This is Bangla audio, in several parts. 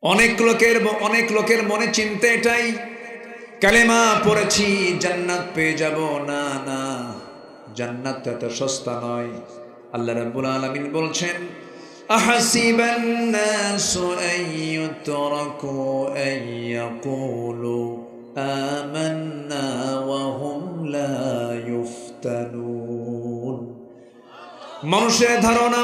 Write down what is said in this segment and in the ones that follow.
অনেক লোকের মনে চিন্তা এটাই, কালেমা পড়েছি জান্নাত পেয়ে যাব। না না, জান্নাত এত সস্তা নয়। আল্লাহ রাব্বুল আলামিন বলছেন, আহাসিবান নাসু আইয়ুতরাকু আইয়াকুলু আমান্না ওয়া হুম লা ইফতানুন। মানুষের ধারণা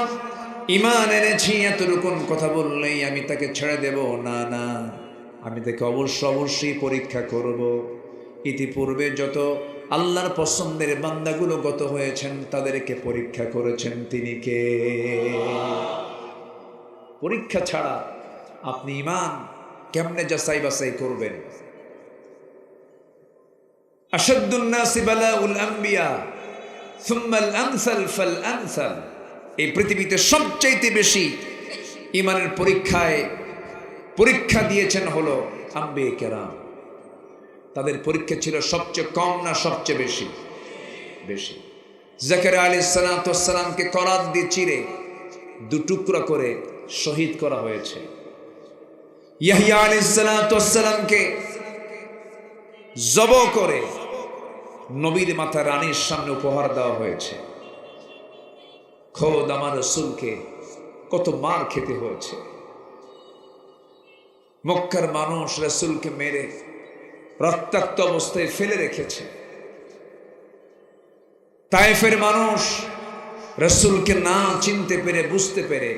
ঈমান এনেছি এতটুকুন কথা বললেই আমি তাকে ছেড়ে দেব। না না, আমি তাকে অবশ্যই পরীক্ষা করব। ইতিপূর্বে যত আল্লাহর পছন্দের বান্দাগুলো গত হয়েছেন তাদেরকে পরীক্ষা করেছেন তিনি কে? পরীক্ষা ছাড়া আপনি ঈমান কেমনে যাচাই বাছাই করবেন? আশাদ্দুন নাসি বালাউল আম্বিয়া সুম্মাল আমসাল ফাল আমসাল। এই পৃথিবীতে সবচাইতে বেশি ঈমানের পরীক্ষা দিয়েছেন হলো আম্বিয়া কেরাম। তাদের পরীক্ষা ছিল সবচেয়ে কম না সবচেয়ে বেশি? বেশি। জাকারিয়া আলাইহিস সালামকে করাত দিয়ে চিরে দুটুকরা করে শহীদ করা হয়েছে। ইয়াহইয়া আলাইহিস সালামকে জব করে নবীর মাথা রানীর সামনে উপহার দেওয়া হয়েছে। খোদ আমার রাসূলকে কত মার খেতে হয়েছে। মক্কার মানুষ রাসূলকে মেরে রক্তাক্ত অবস্থায় ফেলে রেখেছে। তায়েফের মানুষ রাসূলকে না চিনতে পেরে বুঝতে পেরে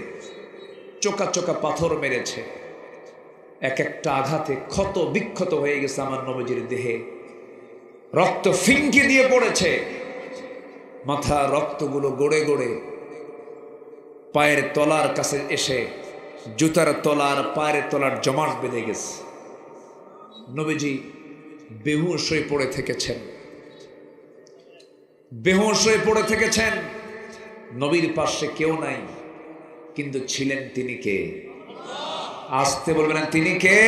চোকা চোকা পাথর মেরেছে। এক একটা আঘাতে ক্ষত বিক্ষত হয়ে গেছে আমার নবীজির দেহে, রক্ত ফিনকি দিয়ে পড়েছে। মাথা রক্তগুলো গড়ে গড়ে পায়ের তলার কাছে এসে জুতার তলার পায়ের তলার জমাট বেঁধে গেছে। নবীজি বেহুশ হয়ে পড়ে থেকেছেন। নবীর পাশে কেউ নাই, কিন্তু ছিলেন তিনি কে? আসতে বলবেন না, তিনি কে?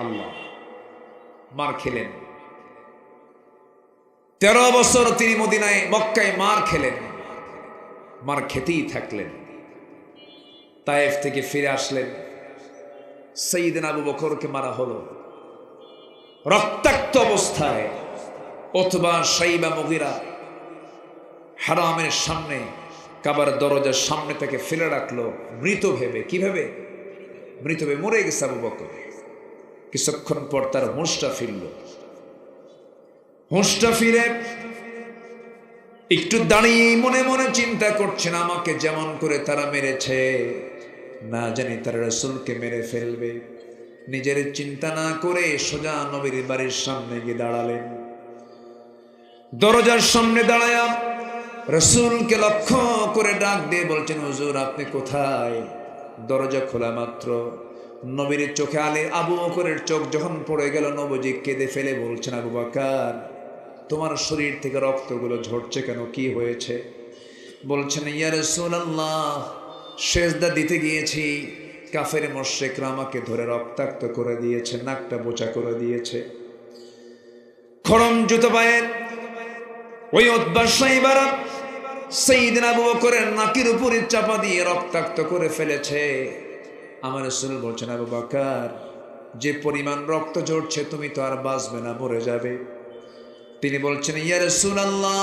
আল্লাহ। মার খেলেন 13 বছর তিনি মক্কায় মার খেলেন, মার খেতেই থাকলেন। তায়েফ থেকে ফিরে আসলেন, সাইয়েদনা আবু বকরকে মারা হলো রক্তাক্ত অবস্থায়। অথবা সাইবা মুগিরা হারামের সামনে, কাবার দরজার সামনে তাকে ফেলে রাখলো মৃত ভেবে। কি ভেবে? মৃত ভেবে। মরে গেছে আবু বকর। কিছুক্ষণ পর তার হুঁশটা ফিরে একটু দাঁড়িয়ে মনে মনে চিন্তা করছেন, আমাকে যেমন করে তারা মেরেছে, না জানি তারা রাসূলকে মেরে ফেলবে। নিজের চিন্তা না করে সোজা নবীর বাড়ির সামনে গিয়ে দাঁড়ালেন। দরজার সামনে দাঁড়ায়া রাসূলকে লক্ষ্য করে ডাক দিয়ে বলছেন, হুজুর আপনি কোথায়? দরজা খোলা মাত্র নবীর চোখে আবু বকরের চোখ যখন পড়ে গেল, নবীজি কেঁদে ফেলে বলছেন, আবু বকর তোমার শরীর থেকে রক্তগুলো ঝরছে কেন? কি হয়েছে? বলছেন, ইয়া রাসূলুল্লাহ সেজদা দিতে গিয়েছি, কাফের মুশরিকরা আমাকে ধরে রক্তাক্ত করে দিয়েছে, নাকটা বোচা করে দিয়েছে। খড়ম জুতো পায়ের ওই উতবা সাইবারা সাইয়েদনা আবু বকরের নাকের উপরে চাপা দিয়ে রক্তাক্ত করে ফেলেছে। আমার রাসূল বলছেন, আবু বকর যে পরিমাণ রক্ত ঝরছে তুমি তো আর বাঁচবে না, মরে যাবে। তিনি বলছেন, ইয়া রাসূলুল্লাহ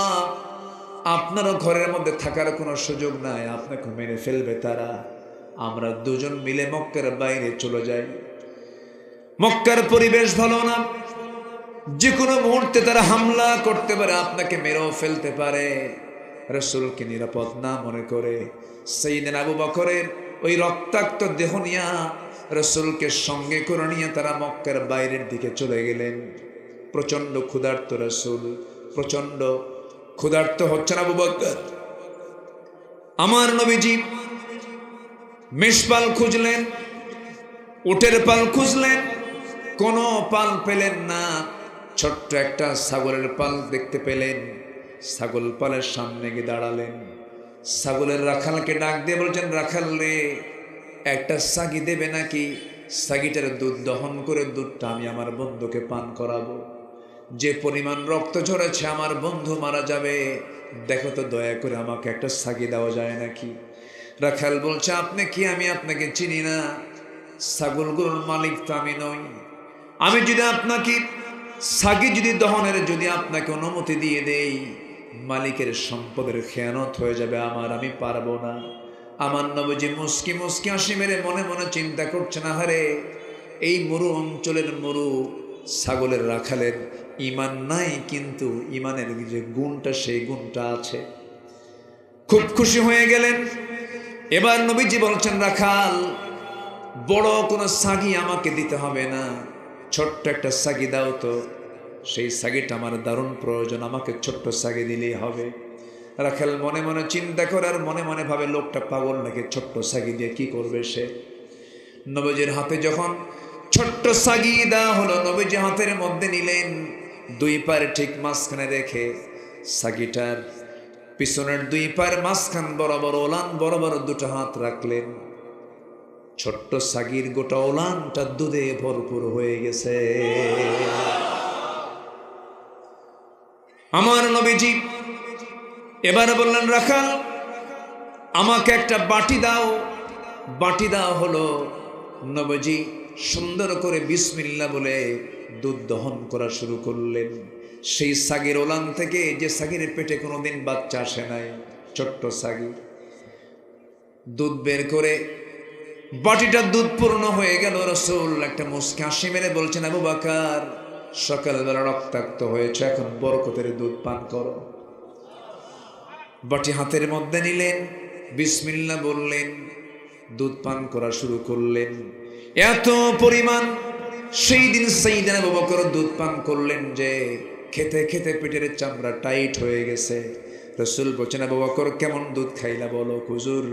আপনারও ঘরের মধ্যে থাকার কোনো সুযোগ নাই, আপনাকে মেরে ফেলবে তারা। আমরা দুজন মিলে মক্কার বাইরে চলে যাই। মক্কার পরিবেশ ভালো না, যে কোনো মুহূর্তে তারা হামলা করতে পারে, আপনাকে মেরেও ফেলতে পারে। রাসূলকে নিরাপদ না মনে করে সাইয়েদনা আবু বকরের ওই রক্তাক্ত দেহ নিয়ে রাসূলকে সঙ্গে করে নিয়ে তারা মক্কার বাইরের দিকে চলে গেলেন। প্রচন্ড ক্ষুধার্ত রাসূল, প্রচন্ড ক্ষুধার্ত হচ্ছেন আবু বকর। আমার নবীজি মেষপাল খুঁজলেন, উটের পাল খুঁজলেন, কোনো পাল পেলেন না। ছোট্ট একটা ছাগলের পাল দেখতে পেলেন, ছাগল পালের সামনে গিয়ে দাঁড়ালেন। ছাগলের রাখালকে ডাক দিয়ে বলছেন, রাখাল রে একটা ছাগি দেবে নাকি? ছাগিটার দুধ দহন করে দুধটা আমি আমার বন্ধুকে পান করাবো। যে পরিমাণ রক্ত ঝরেছে আমার বন্ধু মারা যাবে, দেখো তো দয়া করে আমাকে একটা ছাগি দেওয়া যায় নাকি? রাখাল বলছে, আপনি কি? আমি আপনাকে চিনি না। ছাগলগুলোর মালিক তো আমি নই। আমি যদি আপনাকে ছাগি যদি দহনের যদি আপনাকে অনুমতি দিয়ে দেই, মালিকের সম্পদের খেয়ানত হয়ে যাবে আমার, আমি পারবো না। আমার নবীজি মুস্কি মুস্কি হাসি মেরে মনে মনে চিন্তা করছেন, আহারে এই মরু অঞ্চলের মরু ছাগলের রাখালের ঈমান নাই, কিন্তু ঈমানের যে গুণটা সেই গুণটা আছে। খুব খুশি হয়ে গেলেন। এবার নবীজি বলছেন, রাখাল বড় কোনো ছাগি আমাকে দিতে হবে না, ছোট্ট একটা ছাগি দাও তো, সেই ছাগিটা আমার দারুণ প্রয়োজন, আমাকে ছোট্ট ছাগি দিলেই হবে। রাখাল মনে মনে চিন্তা করে আর মনে মনে ভাবে, লোকটা পাগল নাকি, ছোট্ট ছাগি দিয়ে কি করবে সে। নবীজির হাতে যখন ছোট্ট ছাগি দেওয়া হলো, নবীজি হাতের মধ্যে নিলেন, দুই পায়ের ঠিক মাঝখানে রেখে ছাগিটার পিছনের দুই পায়ের মাঝখান বরাবর ওলান বরাবর দুটো হাত রাখলেন। ছোট্ট ছাগির গোটা ওলানটা দুধে ভরপুর হয়ে গেছে। আমার নবীজি এবার বললেন, রাখাল আমাকে একটা বাটি দাও। বাটি দেওয়া হলো। নবীজি সুন্দর করে বিসমিল্লাহ বলে দুধ দহন করা শুরু করলেন। সেই ছাগির ওলান থেকে, যে ছাগির পেটে কোনোদিন বাচ্চা আসে নাই, ছোট্ট ছাগি, দুধ বের করে বাটিটা দুধ পূর্ণ হয়ে গেল। রাসূল একটা মুস্কি হাসি মেরে বলছেন, আবু বকর সকালবেলা রক্তাক্ত হয়েছে, এখন বরকতের দুধ পান করো। বাটি হাতের মধ্যে নিলেন, বিসমিল্লাহ বললেন, দুধ পান করা শুরু করলেন। এত পরিমাণ সেই দিন সাইয়েদনা আবু বকর দুধ পান করলেন যে খেতে খেতে পেটের চামড়া টাইট হয়ে গেছে। রাসূল বলছেন, আবু বকর কেমন দুধ খাইলা বলো? হুজুর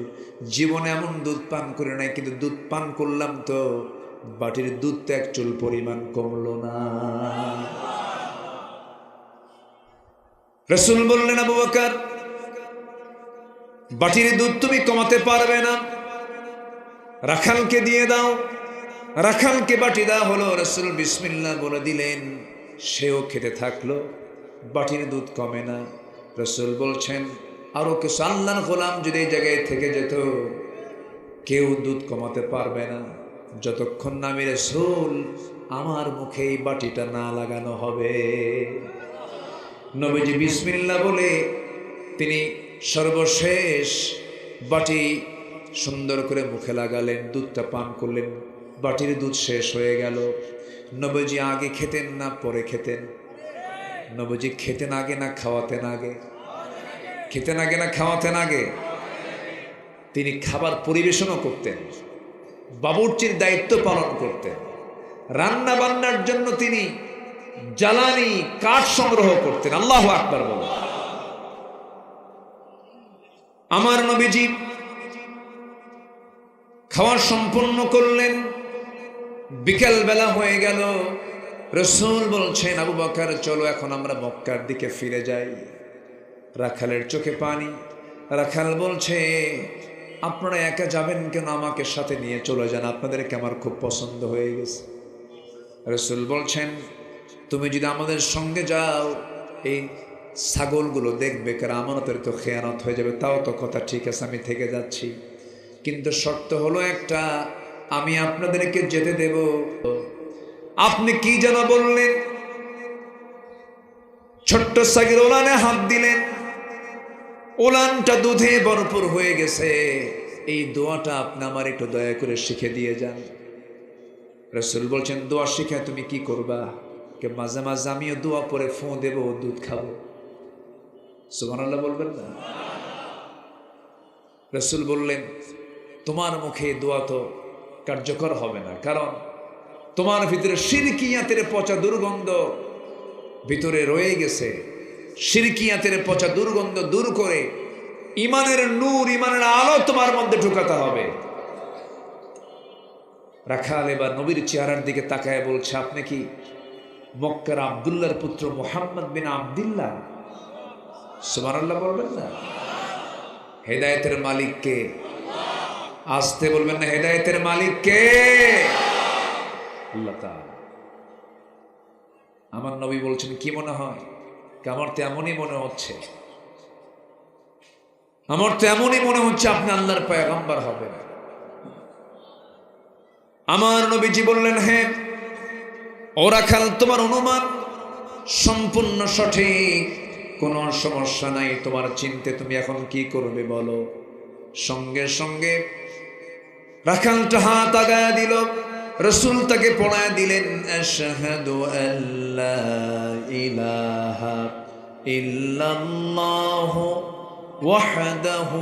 জীবনে এমন দুধ পান করে নাই, কিন্তু দুধ পান করলাম তো বাটির দুধ তো এক চুল পরিমাণ কমলো না। রাসূল বললেন, আবু বকর বাটির দুধ তুমি কমাতে পারবে না, রাখালকে দিয়ে দাও। রাখালকে বাটি দেওয়া হলো। রাসূল বিসমিল্লাহ বলে দিলেন, সেও খেতে থাকলো, বাটির দুধ কমে না। রাসূল বলছেন, আরো কিছু আল্লাহর গোলাম যদি এই জায়গায় থেকে যেত, কেউ দুধ কমাতে পারবে না যতক্ষণ না আমি রাসূল আমার মুখে এই বাটিটা না লাগানো হবে। নবীজি বিসমিল্লাহ বলে তিনি সর্বশেষ বাটি সুন্দর করে মুখে লাগালেন, দুধটা পান করলেন। বাটির দুধ শেষ হয়ে গেল। নবীজি আগে খেতেন না পরে খেতেন? নবীজি খেতেন আগে না খাওয়াতেন আগে? খেতেন আগে না খাওয়াতেন আগে? তিনি খাবার পরিবেশনও করতেন, বাবুর্চির দায়িত্ব পালন করতেন, রান্না বান্নার জন্য তিনি জ্বালানি কাঠ সংগ্রহ করতেন। আল্লাহু আকবার বলুন। আমার নবীজি খাওয়া সম্পন্ন করলেন। বিকেল বেলা হয়ে গেল। রাসূল বলছেন, আবু বকর চলো এখন আমরা মক্কার দিকে ফিরে যাই। রাখালের চোখে পানি। রাখাল বলছে, আপনারা একা যাবেন কেন? আমাকে সাথে নিয়ে চলে যান, আপনাদেরকে আমার খুব পছন্দ হয়ে গেছে। রাসূল বলছেন, তুমি যদি আমাদের সঙ্গে যাও এই ছাগলগুলো দেখবে, কারণ আমানতের তো খেয়ানত হয়ে যাবে। তাও তো কথা ঠিক আছে, আমি থেকে যাচ্ছি, কিন্তু শর্ত হলো একটা, আমি আপনাদেরকে যেতে দেব। আপনি কি যেন বললেন? ছোট্ট ছাগির ওলানে হাত দিলেন, ওলানটা দুধে ভরপুর হয়ে গেছে। এই দোয়াটা আপনি আমার একটু দয়া করে শিখে দিয়ে যান। রাসূল বলছেন, দোয়া শিখে তুমি কি করবা? কে মাঝে মাঝে আমিও দোয়া পরে ফোঁ দেব, দুধ খাবো। সুবহানাল্লাহ বলবেন না? রাসূল বললেন, তোমার মুখে দোয়া তো কার্যকর হবে না, কারণ তোমার ভিতরে শিরকিয়াতের পচা দুর্গন্ধ ভিতরে রয়ে গেছে। শিরকিয়াতের পচা দুর্গন্ধ দূর করে ইমানের নূর, ইমানের আলো তোমার মধ্যে ঢুকাতে হবে। রাখাল এবার নবীর চেহারার দিকে তাকায় বলছে, আপনি কি মক্কার আব্দুল্লাহর পুত্র মুহাম্মদ বিন আব্দুল্লাহ? সুবহানাল্লাহ বলবেন না? হেদায়েতের মালিক কে? আসতে বলবেন না, হেদায়েতের মালিক কে? আল্লাহ তাআলা। আমার নবী বলছেন, কি মনে হয়? আমার তো এমনই মনে হচ্ছে, আমার তো এমনই মনে হচ্ছে আপনি আল্লাহর পয়গম্বর হবেন। আমার নবীজি বললেন, হ্যাঁ ও রাখাল, তোমার অনুমান সম্পূর্ণ সঠিক, কোনো সমস্যা নাই, তোমার চিন্তে তুমি এখন কি করবে বলো। সঙ্গে সঙ্গে রাখালটা হাত আগায়া দিল, রাসূল তাকে পড়ায় দিলেন, আশহাদু আল্লা ইলাহা ইল্লাল্লাহু ওয়াহদাহু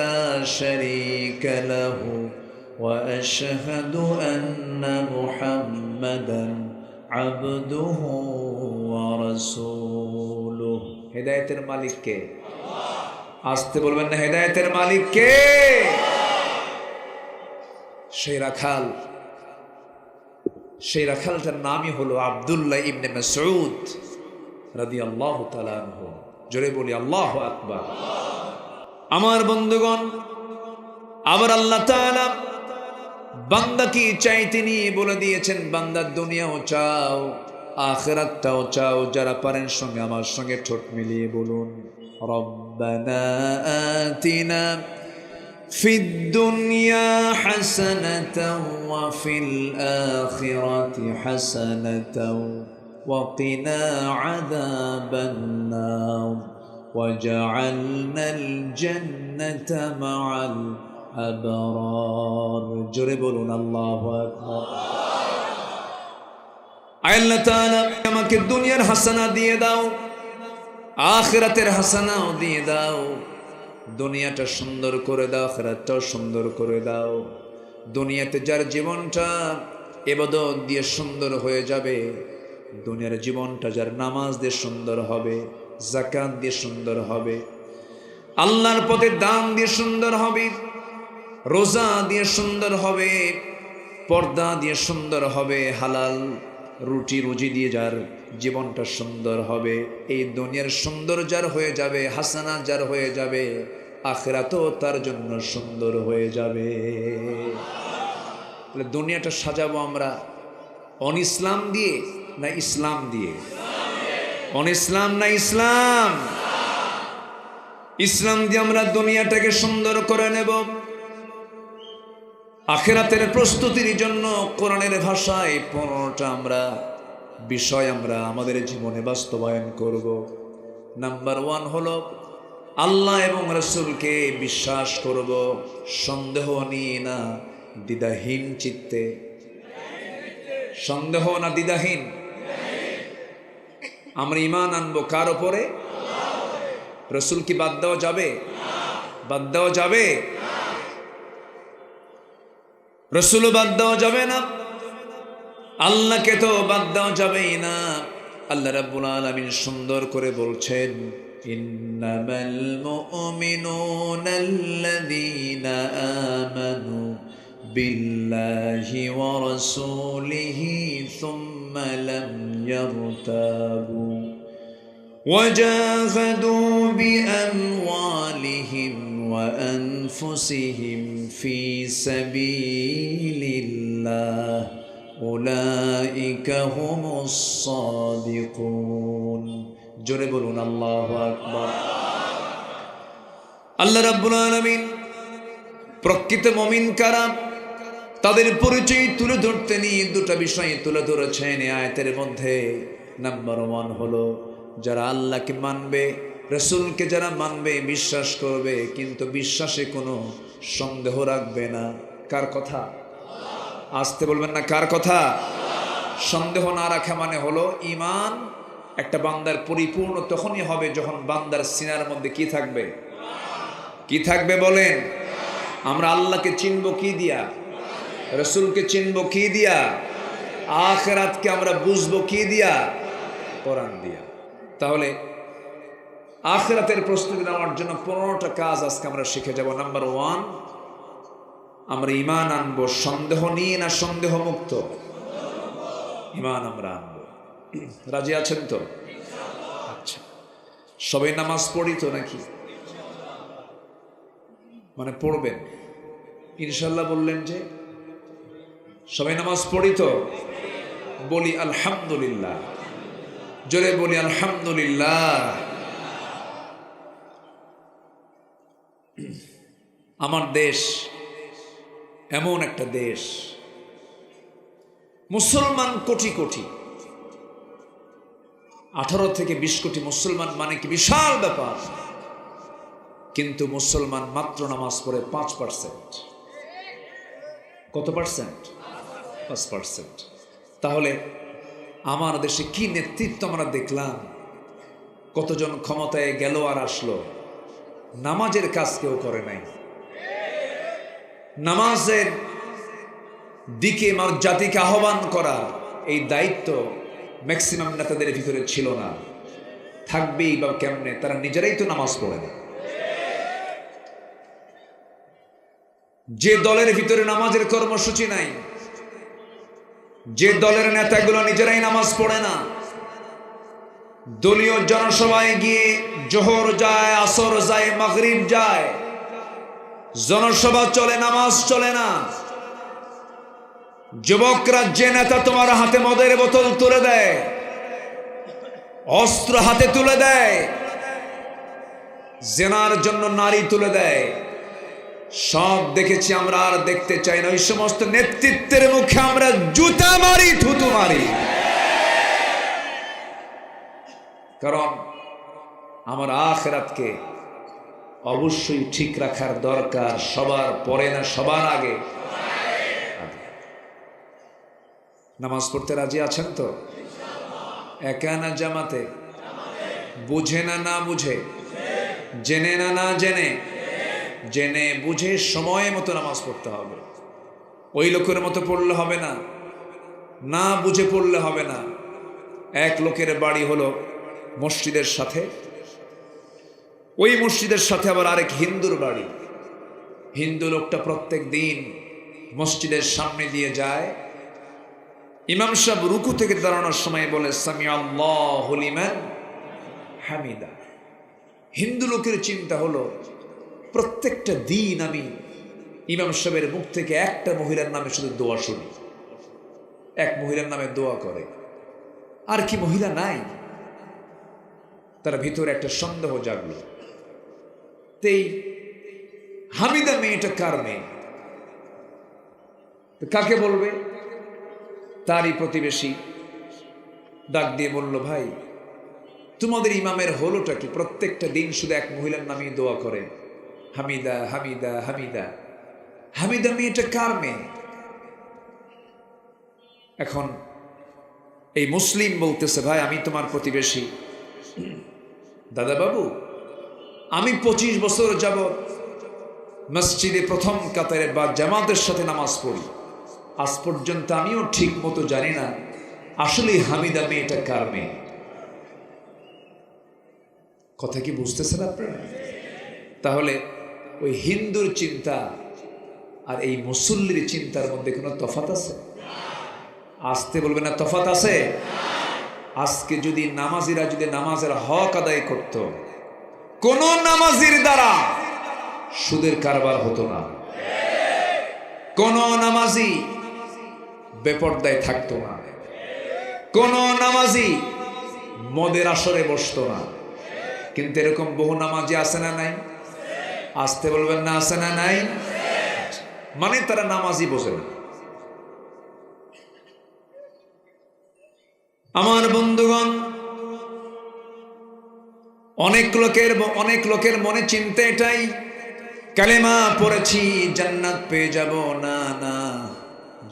লা শারীকা লাহু ওয়া আশহাদু আন্না মুহাম্মাদান আবদুহু ওয়া রাসূলুহু। হেদায়েতের মালিক কে? আসতে বলবেন না, হেদায়েতের মালিক কে? সেই রাখালটার নামই হলো আব্দুল্লাহ ইবনে মাসউদ রাদিয়াল্লাহু তাআলা আনহু। জোরে বলি আল্লাহু আকবার। আমার বন্ধুগণ, আবার আল্লাহ তাআলা বান্দাকে চাইতে নিয়ে বলে দিয়েছেন, বান্দা দুনিয়াও চাও আখিরাতটাও চাও। যারা পারেন সঙ্গে আমার সঙ্গে ঠোঁট মিলিয়ে বলুন, রব্বানা আতিনা ফিদ দুনিয়া হাসানাতাও ওয়া ফিল আখিরাতি হাসানাতাও ওয়া কিনা আযাবান নার ওয়াজআলনাল জান্নাতা মাআল আবরার। জোরে বলুন আল্লাহু আকবার। আল্লাহ তাআলা আমাকে দুনিয়ার হাসানা দিয়ে দাও, আখিরাতের হাসানাও দিয়ে দাও। দুনিয়াটা সুন্দর করে দাও, আখিরাতটাও সুন্দর করে দাও। দুনিয়াতে যার জীবনটা ইবাদত দিয়ে সুন্দর হয়ে যাবে, দুনিয়ার জীবনটা যার নামাজ দিয়ে সুন্দর হবে, যাকাত দিয়ে সুন্দর হবে, আল্লাহর পথে দান দিয়ে সুন্দর হবে, রোজা দিয়ে সুন্দর হবে, পর্দা দিয়ে সুন্দর হবে, হালাল রুটি রুজি দিয়ে যার জীবনটা সুন্দর হবে, এই দুনিয়ার সুন্দর যার হয়ে যাবে, হাসানা যার হয়ে যাবে, আখিরাতও তার জন্য সুন্দর হয়ে যাবে। দুনিয়াটা সাজাবো আমরা অন ইসলাম দিয়ে না ইসলাম দিয়ে? অন ইসলাম না ইসলাম? ইসলাম দিয়ে আমরা দুনিয়াটাকে সুন্দর করে নেব। আখিরাতের প্রস্তুতির জন্য কোরআনের ভাষায় 15টা বিষয় আমরা আমাদের জীবনে বাস্তবায়ন করব। নাম্বার 1 হলো আল্লাহ এবং রাসূলকে বিশ্বাস করব, সন্দেহ নিয়ে না, দ্বিধাহীন চিত্তে। সন্দেহ না দ্বিধাহীন? আমরা ঈমান আনবো কার উপরে? রাসূল কি বাদ দেওয়া যাবে? বাদ দেওয়া যাবে? রাসূলও বাদ দেওয়া যাবে না, আল্লাহকে তো বাদ দেওয়া যাবেই না। আল্লাহ রাব্বুল আলামিন সুন্দর করে বলছেন, ইন্নামাল মুমিনুনা আল্লাযীনা আমানু বিল্লাহি ওয়া রাসূলিহি সুম্মা লাম ইয়ারতাবু ওয়াজাহাদু বিআমওয়ালিহিম وأنفسهم في سبيل الله أولئك هم الصادقون। জোরে বলুন আল্লাহু আকবার। আল্লাহ রাব্বুল আলামিন প্রকৃত মুমিন কারা তাদের পরিচয় তুলে ধরতে নিয়ে 2টা বিষয় তুলে ধরেছেন এই আয়াতের মধ্যে। নাম্বার 1 হলো যারা আল্লাহকে মানবে, রাসূলকে যারা মানবে, বিশ্বাস করবে, কিন্তু বিশ্বাসে কোনো সন্দেহ রাখবে না। কার কথা? আসতে বলবেন না, কার কথা? সন্দেহ না রাখা মানে হলো ঈমান একটা বান্দার পরিপূর্ণ তখনই হবে যখন বান্দার সিনার মধ্যে কি থাকবে? কি থাকবে বলেন? আমরা আল্লাহকে চিনব কি দিয়া? রাসূলকে চিনব কি দিয়া? আখিরাতকে আমরা বুঝবো কি দিয়া? কোরআন দিয়া। তাহলে আখিরাতের প্রস্তুতি নেওয়ার জন্য 15টা কাজ আজকে আমরা শিখে যাব। নাম্বার 1, আমরা ঈমান আনবো, সন্দেহ নিয়ে না সন্দেহ মুক্ত? ঈমান আমরা আনবো। রাজি আছেন তো? আচ্ছা, সবাই নামাজ পড়ি তো নাকি? মানে পড়বেন ইনশাল্লাহ বললেন যে সবাই নামাজ পড়ি তো? বলি আলহামদুলিল্লাহ। জোরে বলি আলহামদুলিল্লাহ। আমার দেশ এমন একটা দেশ, মুসলমান কোটি কোটি, 18 থেকে 20 কোটি মুসলমান মানে কি বিশাল ব্যাপার। কিন্তু মুসলমান মাত্র নামাজ পড়ে 5%। কত পার্সেন্ট? 5%। তাহলে আমার দেশে কি নেতৃত্ব আমরা দেখলাম, কতজন ক্ষমতায় গেল আর আসলো, নামাজের কাজ কেউ করে নাই। নামাজের দিকে জাতিকে আহ্বান করা এই দায়িত্ব ম্যাক্সিমাম নেতাদের ভিতরে ছিল না। থাকবেই বা কেমনে, তারা নিজেরাই তো নামাজ পড়ে না। যে দলের ভিতরে নামাজের কর্মসূচি নাই, যে দলের নেতাগুলো নিজেরাই নামাজ পড়ে না, দলীয় জনসভায় গিয়ে জোহর যায়, আসর যায়, মাগরিব যায়, জনসভা চলে, নামাজ চলে না। যুবকরা, যে নেতা তোমার হাতে মদের বোতল তুলে দেয়, অস্ত্র হাতে তুলে দেয়, জেনার জন্য নারী তুলে দেয়, সব দেখেছি আমরা, আর দেখতে চাই না। ওই সমস্ত নেতৃত্বের মুখে আমরা জুতা মারি, থুতু মারি। কারণ আমার আখিরাতকে অবশ্যই ঠিক রাখার দরকার, সবার পরে না সবার আগে। নামাজ পড়তে রাজি আছেন তো? একা না জামাতে? বুঝে না না বুঝে? জেনে না না জেনে? জেনে বুঝে সময় মতো নামাজ পড়তে হবে। ওই লোকের মতো পড়লে হবে না, না বুঝে পড়লে হবে না। এক লোকের বাড়ি হলো মসজিদের সাথে, ওই মসজিদের সাথে আবার আরেক হিন্দুর বাড়ি। হিন্দু লোকটা প্রত্যেক দিন মসজিদের সামনে দিয়ে যায়, ইমাম সাহেব রুকু থেকে দাঁড়ানোর সময় বলে সামি আল্লাহু লিমান হামিদা। হিন্দু লোকের চিন্তা হলো, প্রত্যেকটা দিন আমি ইমাম সাহেবের মুখ থেকে একটা মহিলার নামে শুধু দোয়া শুনি, এক মহিলার নামে দোয়া করে, আর কি মহিলা নাই? তার ভিতরে একটা সন্দেহ জাগলো, তেই হামিদা মেয়েটা কার মেয়ে? কাকে বলবে? তারই প্রতিবেশী ডাক দিয়ে বলল, ভাই তোমাদের ইমামের হলোটা কি? প্রত্যেকটা দিন শুধু এক মহিলার নামে দোয়া করে, হামিদা হামিদা হামিদা। হামিদা মেয়েটা কার মেয়ে? এখন এই মুসলিম বলতেছে, ভাই আমি তোমার প্রতিবেশী। দাদা বাবু, আমি 25 বছর যাবৎ মসজিদে প্রথম কাতারে বা জামাতের সাথে নামাজ পড়ি, আজ পর্যন্ত আমিও ঠিক মতো জানি না আসলে হামিদা মেয়েটা কার মেয়ে। কথা কি বুঝতেছেন আপনারা? তাহলে ওই হিন্দুর চিন্তা আর এই মুসল্লির চিন্তার মধ্যে কোনো তফাৎ আছে? আসতে বলবে না তফাৎ আছে? আজকে যদি নামাজিরা যদি নামাজের হক আদায় করত, কোন নামাজির দ্বারা সুদের কারবার হতো না, কোন নামাজি বেপরদায় থাকতো না, কোন নামাজি মদের আসরে বসতো না। কিন্তু এরকম বহু নামাজি আছে না নাই? আসতে বলবেন না আছে না নাই? মানে তারা নামাজি বোঝে না। আমার বন্ধুগণ, অনেক লোকের মনে চিন্তা এটাই, কালেমা পড়েছি জান্নাত পেয়ে যাব। না না,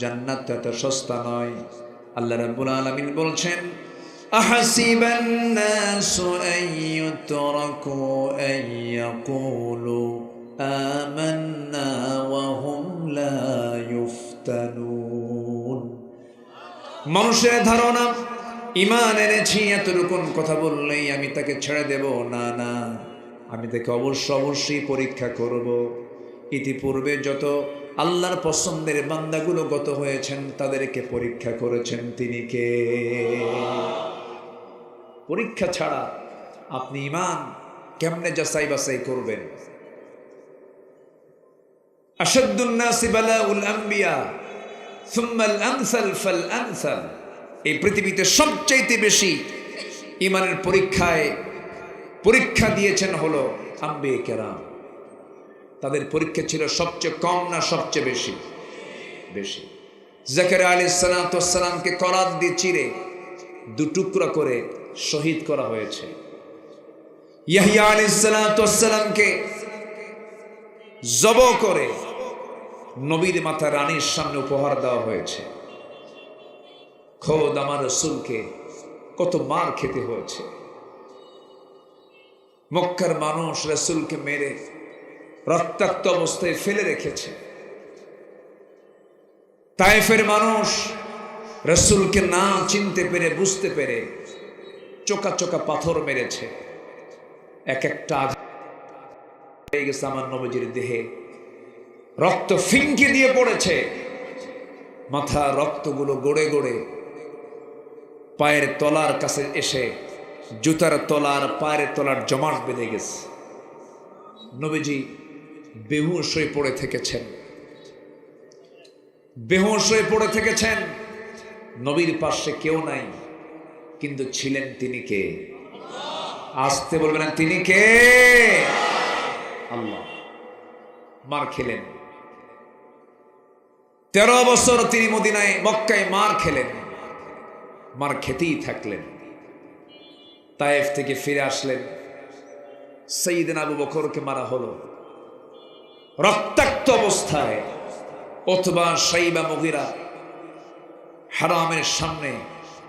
জান্নাত এত সস্তা নয়। আল্লাহ রাব্বুল আলামিন বলছেন, আহাসিবান নাসু আন ইউতরাকু আন ইয়াকুলু আমান্না ওয়া হুম লা ইফতানুন। মানুষের ধারণা ঈমান এনেছি এতটুকু কথা বললেই আমি তাকে ছেড়ে দেব। না না, আমি তাকে অবশ্যই পরীক্ষা করব। ইতিপূর্বে যত আল্লাহর পছন্দের বান্দাগুলো গত হয়েছেন তাদেরকে পরীক্ষা করেছেন তিনি কে? পরীক্ষা ছাড়া আপনি ঈমান কেমনে যাচাই বাছাই করবেন? আশাদ্দুন নাসি বালাউল আম্বিয়া সুম্মাল আমসাল ফাল আমসাল। এই পৃথিবীতে সবচাইতে বেশি ঈমানের পরীক্ষা দিয়েছেন হলো আম্বিয়া কেরাম। তাদের পরীক্ষা ছিল সবচেয়ে কম না সবচেয়ে বেশি? বেশি। জাকারিয়া আলাইহিস সালামকে করাত দিয়ে চিরে দুটুকরা করে শহীদ করা হয়েছে। ইয়াহইয়া আলাইহিস সালামকে জব করে নবীর মাথা রানীর সামনে উপহার দেওয়া হয়েছে। খোদ আমার রাসূলকে কত মার খেতে হয়েছে। মক্কার মানুষ রাসূলকে মেরে রক্তাক্ত অবস্থায় ফেলে রেখেছে। তায়েফের মানুষ রাসূলকে না চিনতে পেরে বুঝতে পেরে চোকা চোকা পাথর মেরেছে। এক একটা আঘাত হয়ে গেছে আমার নবীজির দেহে, রক্ত ফিনকে দিয়ে পড়েছে। মাথা রক্তগুলো গড়ে গড়ে পায়ের তলার কাছে এসে জুতার তলার পায়ের তলার জমাট বেঁধে গেছে। নবীজি বেহুশ হয়ে পড়ে থেকেছেন, বেহুশ হয়ে পড়ে থেকেছেন। নবীর পাশে কেউ নাই, কিন্তু ছিলেন তিনি কে? আসতে বলবেন তিনি কে? আল্লাহ। মার খেলেন 13 বছর তিনি মদিনায় মক্কায় মার খেলেন, মার খেতেই থাকলেন। তায়েফ থেকে ফিরে আসলেন, সাইয়েদনা আবু বকরকে মারা হলো রক্তাক্ত অবস্থায়। অথবা সাইবা মুগিরা হারামের সামনে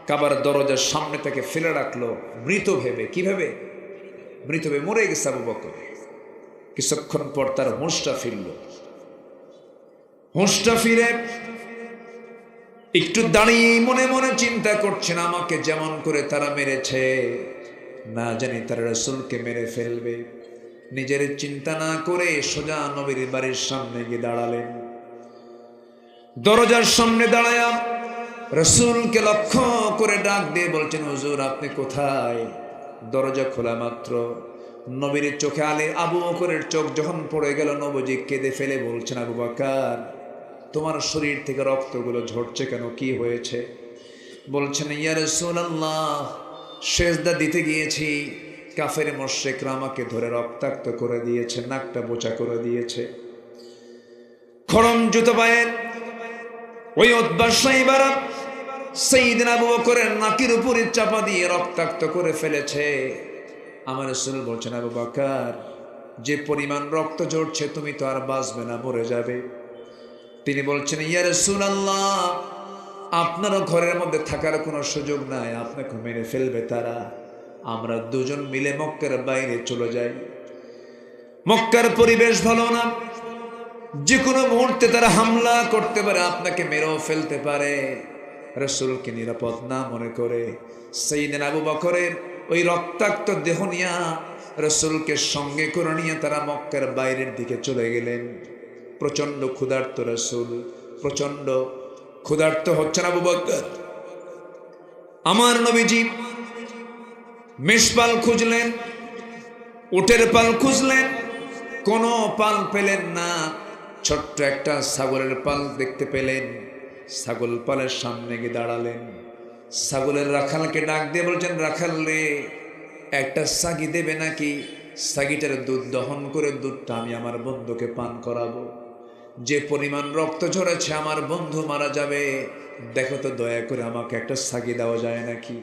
কাবার দরজার সামনে তাকে ফেলে রাখলো মৃত ভেবে। কি ভেবে? মৃত ভেবে। মরে গেছে আবু বকর। কিছুক্ষণ পর তার হুঁশটা ফিরল। হুঁশটা ফিরে একটু দাঁড়িয়ে মনে মনে চিন্তা করছেন, আমাকে যেমন করে তারা মেরেছে, না জানি তারা রাসূলকে মেরে ফেলবে। নিজের চিন্তা না করে সোজা নবীর বাড়ির সামনে গিয়ে দাঁড়ালেন। দরজার সামনে দাঁড়ায়া রাসূলকে লক্ষ্য করে ডাক দিয়ে বলছেন, হুজুর আপনি কোথায়? দরজা খোলা মাত্র নবীর চোখে আবু বকরের চোখ যখন পড়ে গেল, নবীজি কেঁদে ফেলে বলছেন, আবু বকর তোমার শরীর থেকে রক্তগুলো ঝরছে কেন? কি হয়েছে? বলছেন, ইয়া রাসূলুল্লাহ সেজদা দিতে গিয়েছি, কাফের মুশরিকরা আমাকে ধরে রক্তাক্ত করে দিয়েছে, নাকটা বোচা করে দিয়েছে। খড়ম জুতো পায়ের ওই উতবা সাইবারা সাইয়েদনা আবু বকরের নাকের উপরে চাপা দিয়ে রক্তাক্ত করে ফেলেছে। আমার রাসূল বলছেন, আবু বকর যে পরিমাণ রক্ত ঝরছে তুমি তো আর বাঁচবে না, মরে যাবে। তিনি বলছেন, ইয়া রাসূলুল্লাহ আপনারও ঘরের মধ্যে থাকার কোনো সুযোগ নাই, আপনাকে মেরে ফেলবে তারা। আমরা দুজন মিলে মক্কার বাইরে চলে যাই। মক্কার পরিবেশ ভালো না, যে কোনো মুহূর্তে তারা হামলা করতে পারে, আপনাকে মেরেও ফেলতে পারে। রাসূলকে নিরাপদ না মনে করে সাইয়েদনা আবু বকরের ওই রক্তাক্ত দেহ নিয়ে রাসূলকে সঙ্গে করে নিয়ে তারা মক্কার বাইরের দিকে চলে গেলেন। প্রচন্ড ক্ষুধার্ত রাসূল, প্রচন্ড ক্ষুধার্ত হচ্ছেন আবু বকর। আমার নবীজি মেষপাল খুঁজলেন, উটের পাল খুঁজলেন, কোনো পাল পেলেন না। ছোট্ট একটা ছাগলের পাল দেখতে পেলেন, ছাগল পালের সামনে গিয়ে দাঁড়ালেন। ছাগলের রাখালকে ডাক দিয়ে বলছেন, রাখাল রে একটা ছাগি দেবে নাকি? ছাগিটার দুধ দহন করে দুধটা আমি আমার বন্ধুকে পান করাবো। যে পরিমাণ রক্ত ঝরেছে আমার বন্ধু মারা যাবে, দেখো তো দয়া করে আমাকে একটা ছাগি দেওয়া যায় নাকি?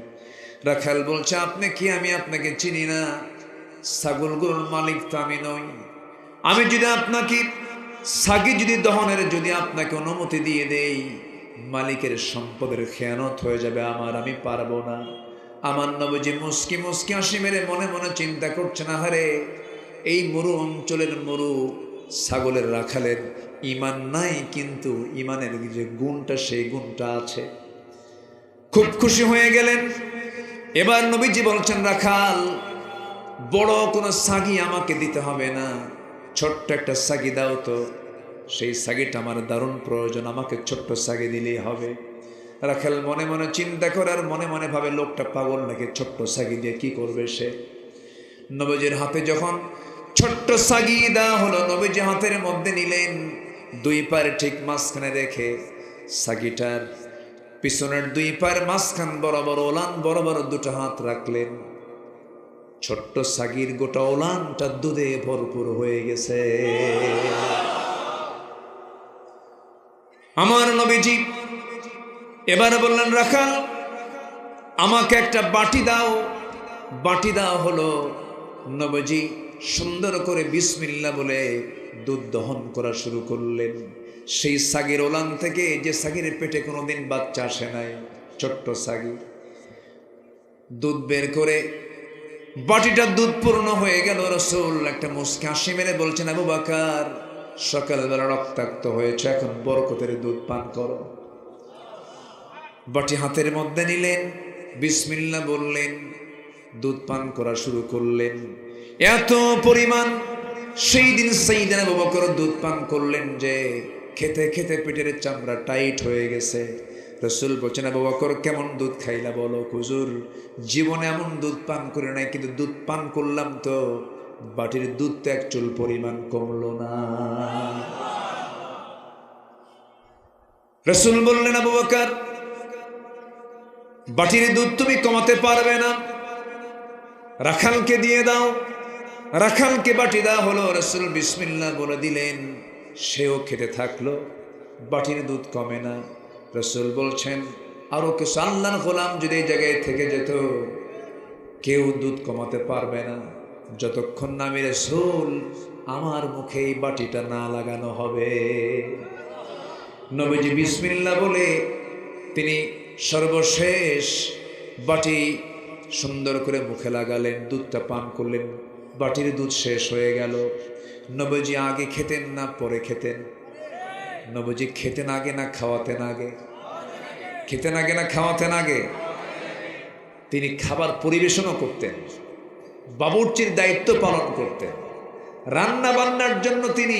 রাখাল বলছে, আপনি কি? আমি আপনাকে চিনি না, ছাগলগুলোর মালিক তো আমি নই। আমি যদি আপনাকে ছাগি যদি দহনের যদি আপনাকে অনুমতি দিয়ে দেই, মালিকের সম্পদের খেয়ানত হয়ে যাবে আমার, আমি পারবো না। আমার নবীজি মুস্কি মুস্কি হাসি মেরে মনে মনে চিন্তা করছে, না হারে এই মরু অঞ্চলের মরু ছাগলের রাখালের ঈমান নাই, কিন্তু ঈমানের যে গুণটা সেই গুণটা আছে। খুব খুশি হয়ে গেলেন। এবার নবীজি বলছেন, রাখাল বড় কোনো ছাগি আমাকে দিতে হবে না, ছোট্ট একটা ছাগি দাও তো। সেই ছাগিটা আমার দারুণ প্রয়োজন, আমাকে ছোট্ট ছাগি দিলেই হবে। রাখাল মনে মনে চিন্তা করে আর মনে মনে ভাবে, লোকটা পাগল নাকি, ছোট্ট ছাগি দিয়ে কি করবে সে? নবীজির হাতে যখন ছোট্ট ছাগি দেওয়া হলো, নবীজি হাতের মধ্যে নিলেন, দুই পায়ের ঠিক মাঝখানে রেখে ছাগিটার পিছনের দুই পায়ের মাঝখান বরাবর ওলান বরাবর দুটো হাত রাখলেন। ছোট্ট ছাগির গোটা ওলানটা দুধে ভরপুর হয়ে গেছে। আমার নবীজি এবারে বললেন রাখাল আমাকে একটা বাটি দাও। বাটি দাও হলো। নবীজি সুন্দর করে বিসমিল্লাহ বলে দুধ দহন করা শুরু করলেন। সেই সাগির ওলান থেকে, যে সাগির পেটে কোনোদিন বাচ্চা আসে নাই, ছোট্ট সাগি, দুধ বের করে বাটিটা দুধ পূর্ণ হয়ে গেল। রাসূল একটা মুস্কি হাসি মেরে বলছেন, আবু বকর সকালবেলা রক্তাক্ত হয়েছে, এখন বরকতের দুধ পান করো। বাটি হাতের মধ্যে নিলেন, বিসমিল্লাহ বললেন, দুধ পান করা শুরু করলেন। এত পরিমাণ সেই দিন সাইয়েদনা আবু বকর দুধ পান করলেন যে খেতে খেতে পেটের চামড়া টাইট হয়ে গেছে। রাসূল বলছেন, আবু বকর কেমন দুধ খাইলা বলো? হুজুর জীবনে এমন দুধ পান করে নাই, কিন্তু দুধ পান করলাম তো বাটির দুধ তো এক চুল পরিমাণ কমলো না। রাসূল বললেন, আবু বকর বাটির দুধ তুমি কমাতে পারবে না, রাখালকে দিয়ে দাও। রাখালকে বাটি দেওয়া হলো। রাসূল বিসমিল্লাহ বলে দিলেন, সেও খেতে থাকলো, বাটির দুধ কমে না। রাসূল বলছেন, আরো কিছু আল্লাহর গোলাম যদি এই জায়গায় থেকে যেত, কেউ দুধ কমাতে পারবে না যতক্ষণ না আমি রাসূল আমার মুখে এই বাটিটা না লাগানো হবে। নবীজি বিসমিল্লাহ বলে তিনি সর্বশেষ বাটি সুন্দর করে মুখে লাগালেন, দুধটা পান করলেন। বাটির দুধ শেষ হয়ে গেল। নবীজি আগে খেতেন না পরে খেতেন? নবীজি খেতেন আগে না খাওয়াতেন আগে? খেতেন আগে না খাওয়াতেন আগে? তিনি খাবার পরিবেশনও করতেন, বাবুর্চির দায়িত্ব পালন করতেন, রান্না বান্নার জন্য তিনি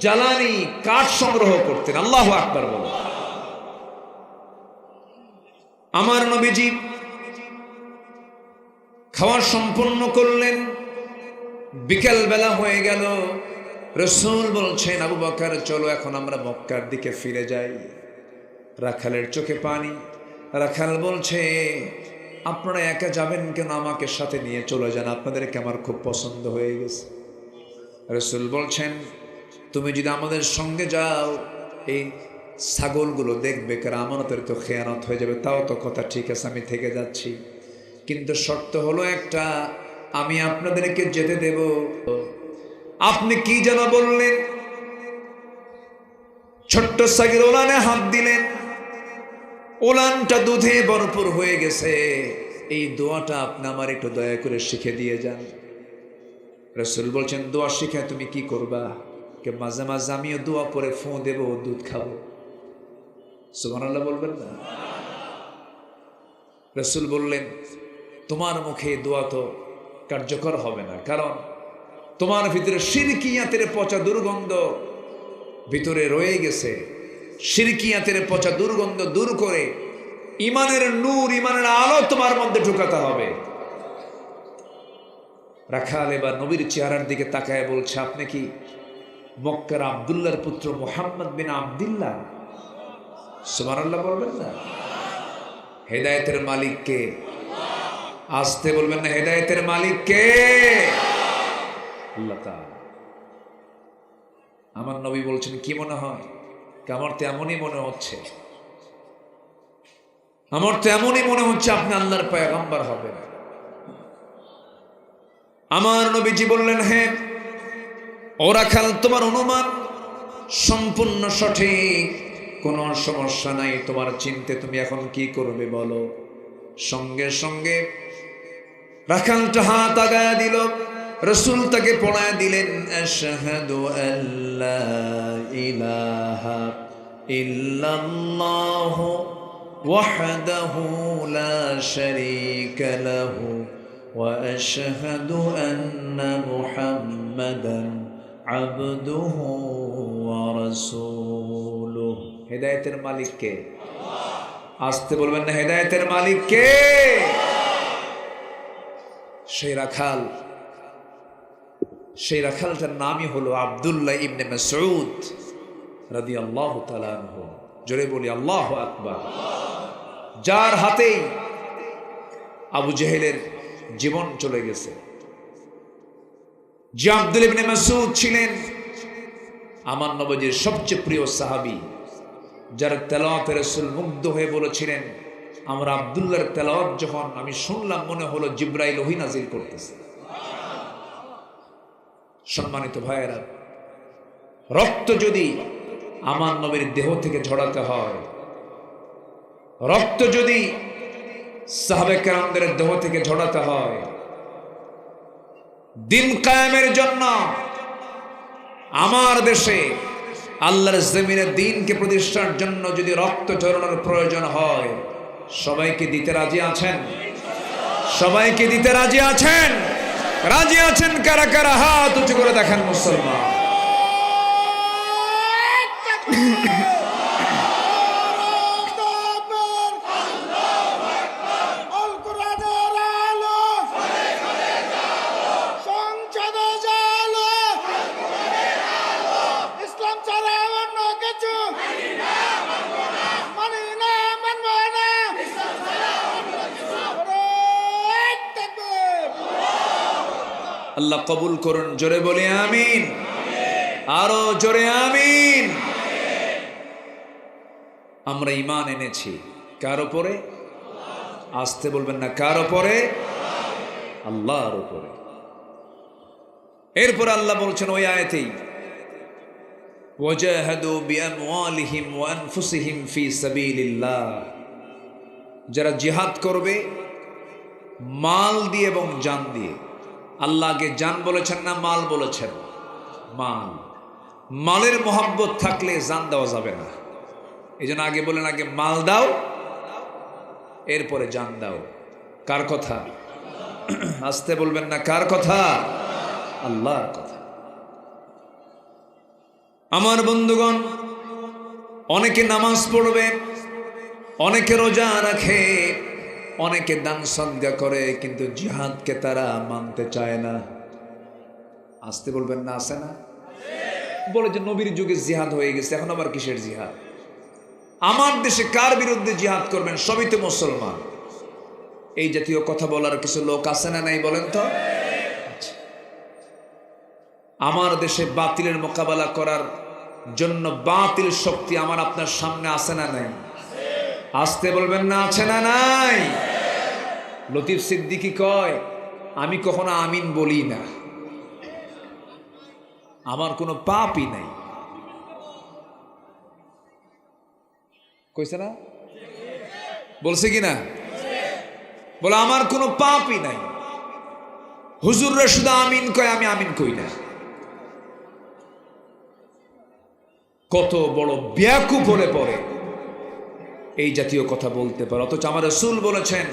জ্বালানি কাঠ সংগ্রহ করতেন। আল্লাহু আকবার বলো। আমার নবীজি খাওয়া সম্পন্ন করলেন, বিকেল বেলা হয়ে গেল। রাসূল বলছেন, আবু বকর চলো এখন আমরা মক্কার দিকে ফিরে যাই। রাখালের চোখে পানি। রাখাল বলছে, আপনারা একা যাবেন কেন? আমাকে সাথে নিয়ে চলে যান, আপনাদেরকে আমার খুব পছন্দ হয়ে গেছে। রাসূল বলছেন, তুমি যদি আমাদের সঙ্গে যাও এই ছাগলগুলো দেখবে, কারণ আমানতের তো খেয়ানত হয়ে যাবে। তাও তো কথা ঠিক আছে, আমি থেকে যাচ্ছি, কিন্তু শর্ত হলো একটা, আমি আপনাদেরকে যেতে দেব। আপনি কি যেন বললেন? ছোট্ট সাগির ওলানে হাত দিলেন, ওলানটা দুধে ভরপুর হয়ে গেছে। এই দোয়াটা আপনি আমার একটু দয়া করে শিখে দিয়ে যান। রাসূল বলছেন, দোয়া শিখে তুমি কি করবা? কে মাঝে মাঝে আমিও দোয়া করে ফোঁ দেব, দুধ খাবো। সুবহানাল্লাহ বলবেন না? রাসূল বললেন, তোমার মুখে দোয়া তো কার্যকর হবে না, কারণ তোমার ভিতরে শিরকিয়াতের পচা দুর্গন্ধ ভিতরে রয়ে গেছে। শিরকিয়াতের পচা দুর্গন্ধ দূর করে ইমানের নূর, ইমানের আলো তোমার মধ্যে ঢুকাতে হবে। রাখাল এবার নবীর চেহারার দিকে তাকায় বলছে, আপনি কি মক্কার আব্দুল্লাহর পুত্র মুহাম্মদ বিন আব্দুল্লাহ? সুবহানাল্লাহ বলবেন না? হেদায়েতের মালিক কে? আসতে বলবেন না, হেদায়েতের মালিক কে? আল্লাহ তাআলা। আমার নবী বলছেন, কি মনে হয়? আমার তো এমনই মনে হচ্ছে, আমার তো এমনই মনে হচ্ছে আপনি আল্লাহর পয়গম্বর হবেন। আমার নবীজি বললেন, হ্যাঁ ও রাখাল, তোমার অনুমান সম্পূর্ণ সঠিক, কোনো সমস্যা নাই, তোমার চিন্তে তুমি এখন কি করবে বলো। সঙ্গে সঙ্গে রাখালটা হাত আগায়া দিল। রাসূল তাকে পড়ায় দিলেন, আশহাদু আল্লা ইলাহা ইল্লাল্লাহু ওয়াহদাহু লা শারীকা লাহু ওয়া আশহাদু আন্না মুহাম্মাদান আবদুহু ওয়া রাসূলুহু। হেদায়েতের মালিক কে? আল্লাহ। আসতে বলবেন না, হেদায়েতের মালিক কে? সেই রাখাল, সেই রাখালটার নামই হলো আব্দুল্লাহ ইবনে মাসউদ রাদিয়াল্লাহু তাআলা আনহু। জোরে বলি আল্লাহু আকবার। যার হাতেই আবু জেহেলের জীবন চলে গেছে। যে আব্দুল ইবনে মাসউদ ছিলেন আমার নবীর সবচেয়ে প্রিয় সাহাবী, যার তেলাওয়াতে রাসূল মুগ্ধ হয়ে বলেছিলেন, আমরা আব্দুল্লাহর তেলাওয়াত যখন আমি শুনলাম মনে হলো জিবরাইল ওহী নাজিল করতেছে। সম্মানিত ভাইয়েরা, রক্ত যদি আমার নবীর দেহ থেকে ঝরাতে হয়, রক্ত যদি সাহাবে কেরামদের দেহ থেকে ঝরাতে হয়, দিন কায়েমের জন্য আমার দেশে আল্লাহর জমিনে দিনকে প্রতিষ্ঠার জন্য যদি রক্ত ঝরানোর প্রয়োজন হয়, সবাইকে দিতে রাজি আছেন? সবাইকে দিতে রাজি আছেন? রাজি আছেন কারা কারা? হাত উঁচু করে দেখেন মুসলমান। আল্লাহ কবুল করুন, জোরে বলি আমিন, আরো জোরে আমিন। আমরা ঈমান এনেছি কার উপরে? আসতে বলবেন না, কার উপরে? আল্লাহর উপরে। এরপর আল্লাহ বলছেন ওই আয়াতেই, ওয়াজাহাদু বিআমওয়ালিহিম ওয়া আনফুসিহিম ফি সাবিলিল্লাহ, যারা জিহাদ করবে মাল দিয়ে এবং জান দিয়ে। আল্লাহকে জান বলেছেন না মাল বলেছেন? মাল। মালের মোহাব্বত থাকলে জান দেওয়া যাবে না। এই জন্য আগে বলেন, আগে মাল দাও এরপরে জান দাও। কার কথা? আসতে বলবেন না, কার কথা? আল্লাহর কথা। আমার বন্ধুগণ, অনেকে নামাজ পড়বে, অনেকে রোজা রাখে, অনেকে দান সদকা করে, কিন্তু জিহাদকে তারা মানতে চায় না। আসতে বলবেন না, আছে না? বলে যে নবীর যুগে জিহাদ হয়ে গেছে, এখন আবার কিসের জিহাদ? আমার দেশে কার বিরুদ্ধে জিহাদ করবেন? সবই তো মুসলমান। এই জাতীয় কথা বলার কিছু লোক আছে না নাই বলেন তো? আমার দেশে বাতিলের মোকাবেলা করার জন্য বাতিল শক্তি আমার আপনার সামনে আছে না নাই? আসতে বলবেন না, আছে না নাই? লতিফ সিদ্দিকী কয়, আমি কখনো আমিন বলি না, আমার কোনো পাপই নাই। কইছে না? বলছে কি না? বলে আমার কোনো পাপই নাই। হুজুররা শুধু আমিন কয়, আমি আমিন কই না। কত বড় ব্যাকুফ হলে পড়ে এই জাতীয় কথা বলতে পারে। অথচ আমার রাসূল বলেছেন,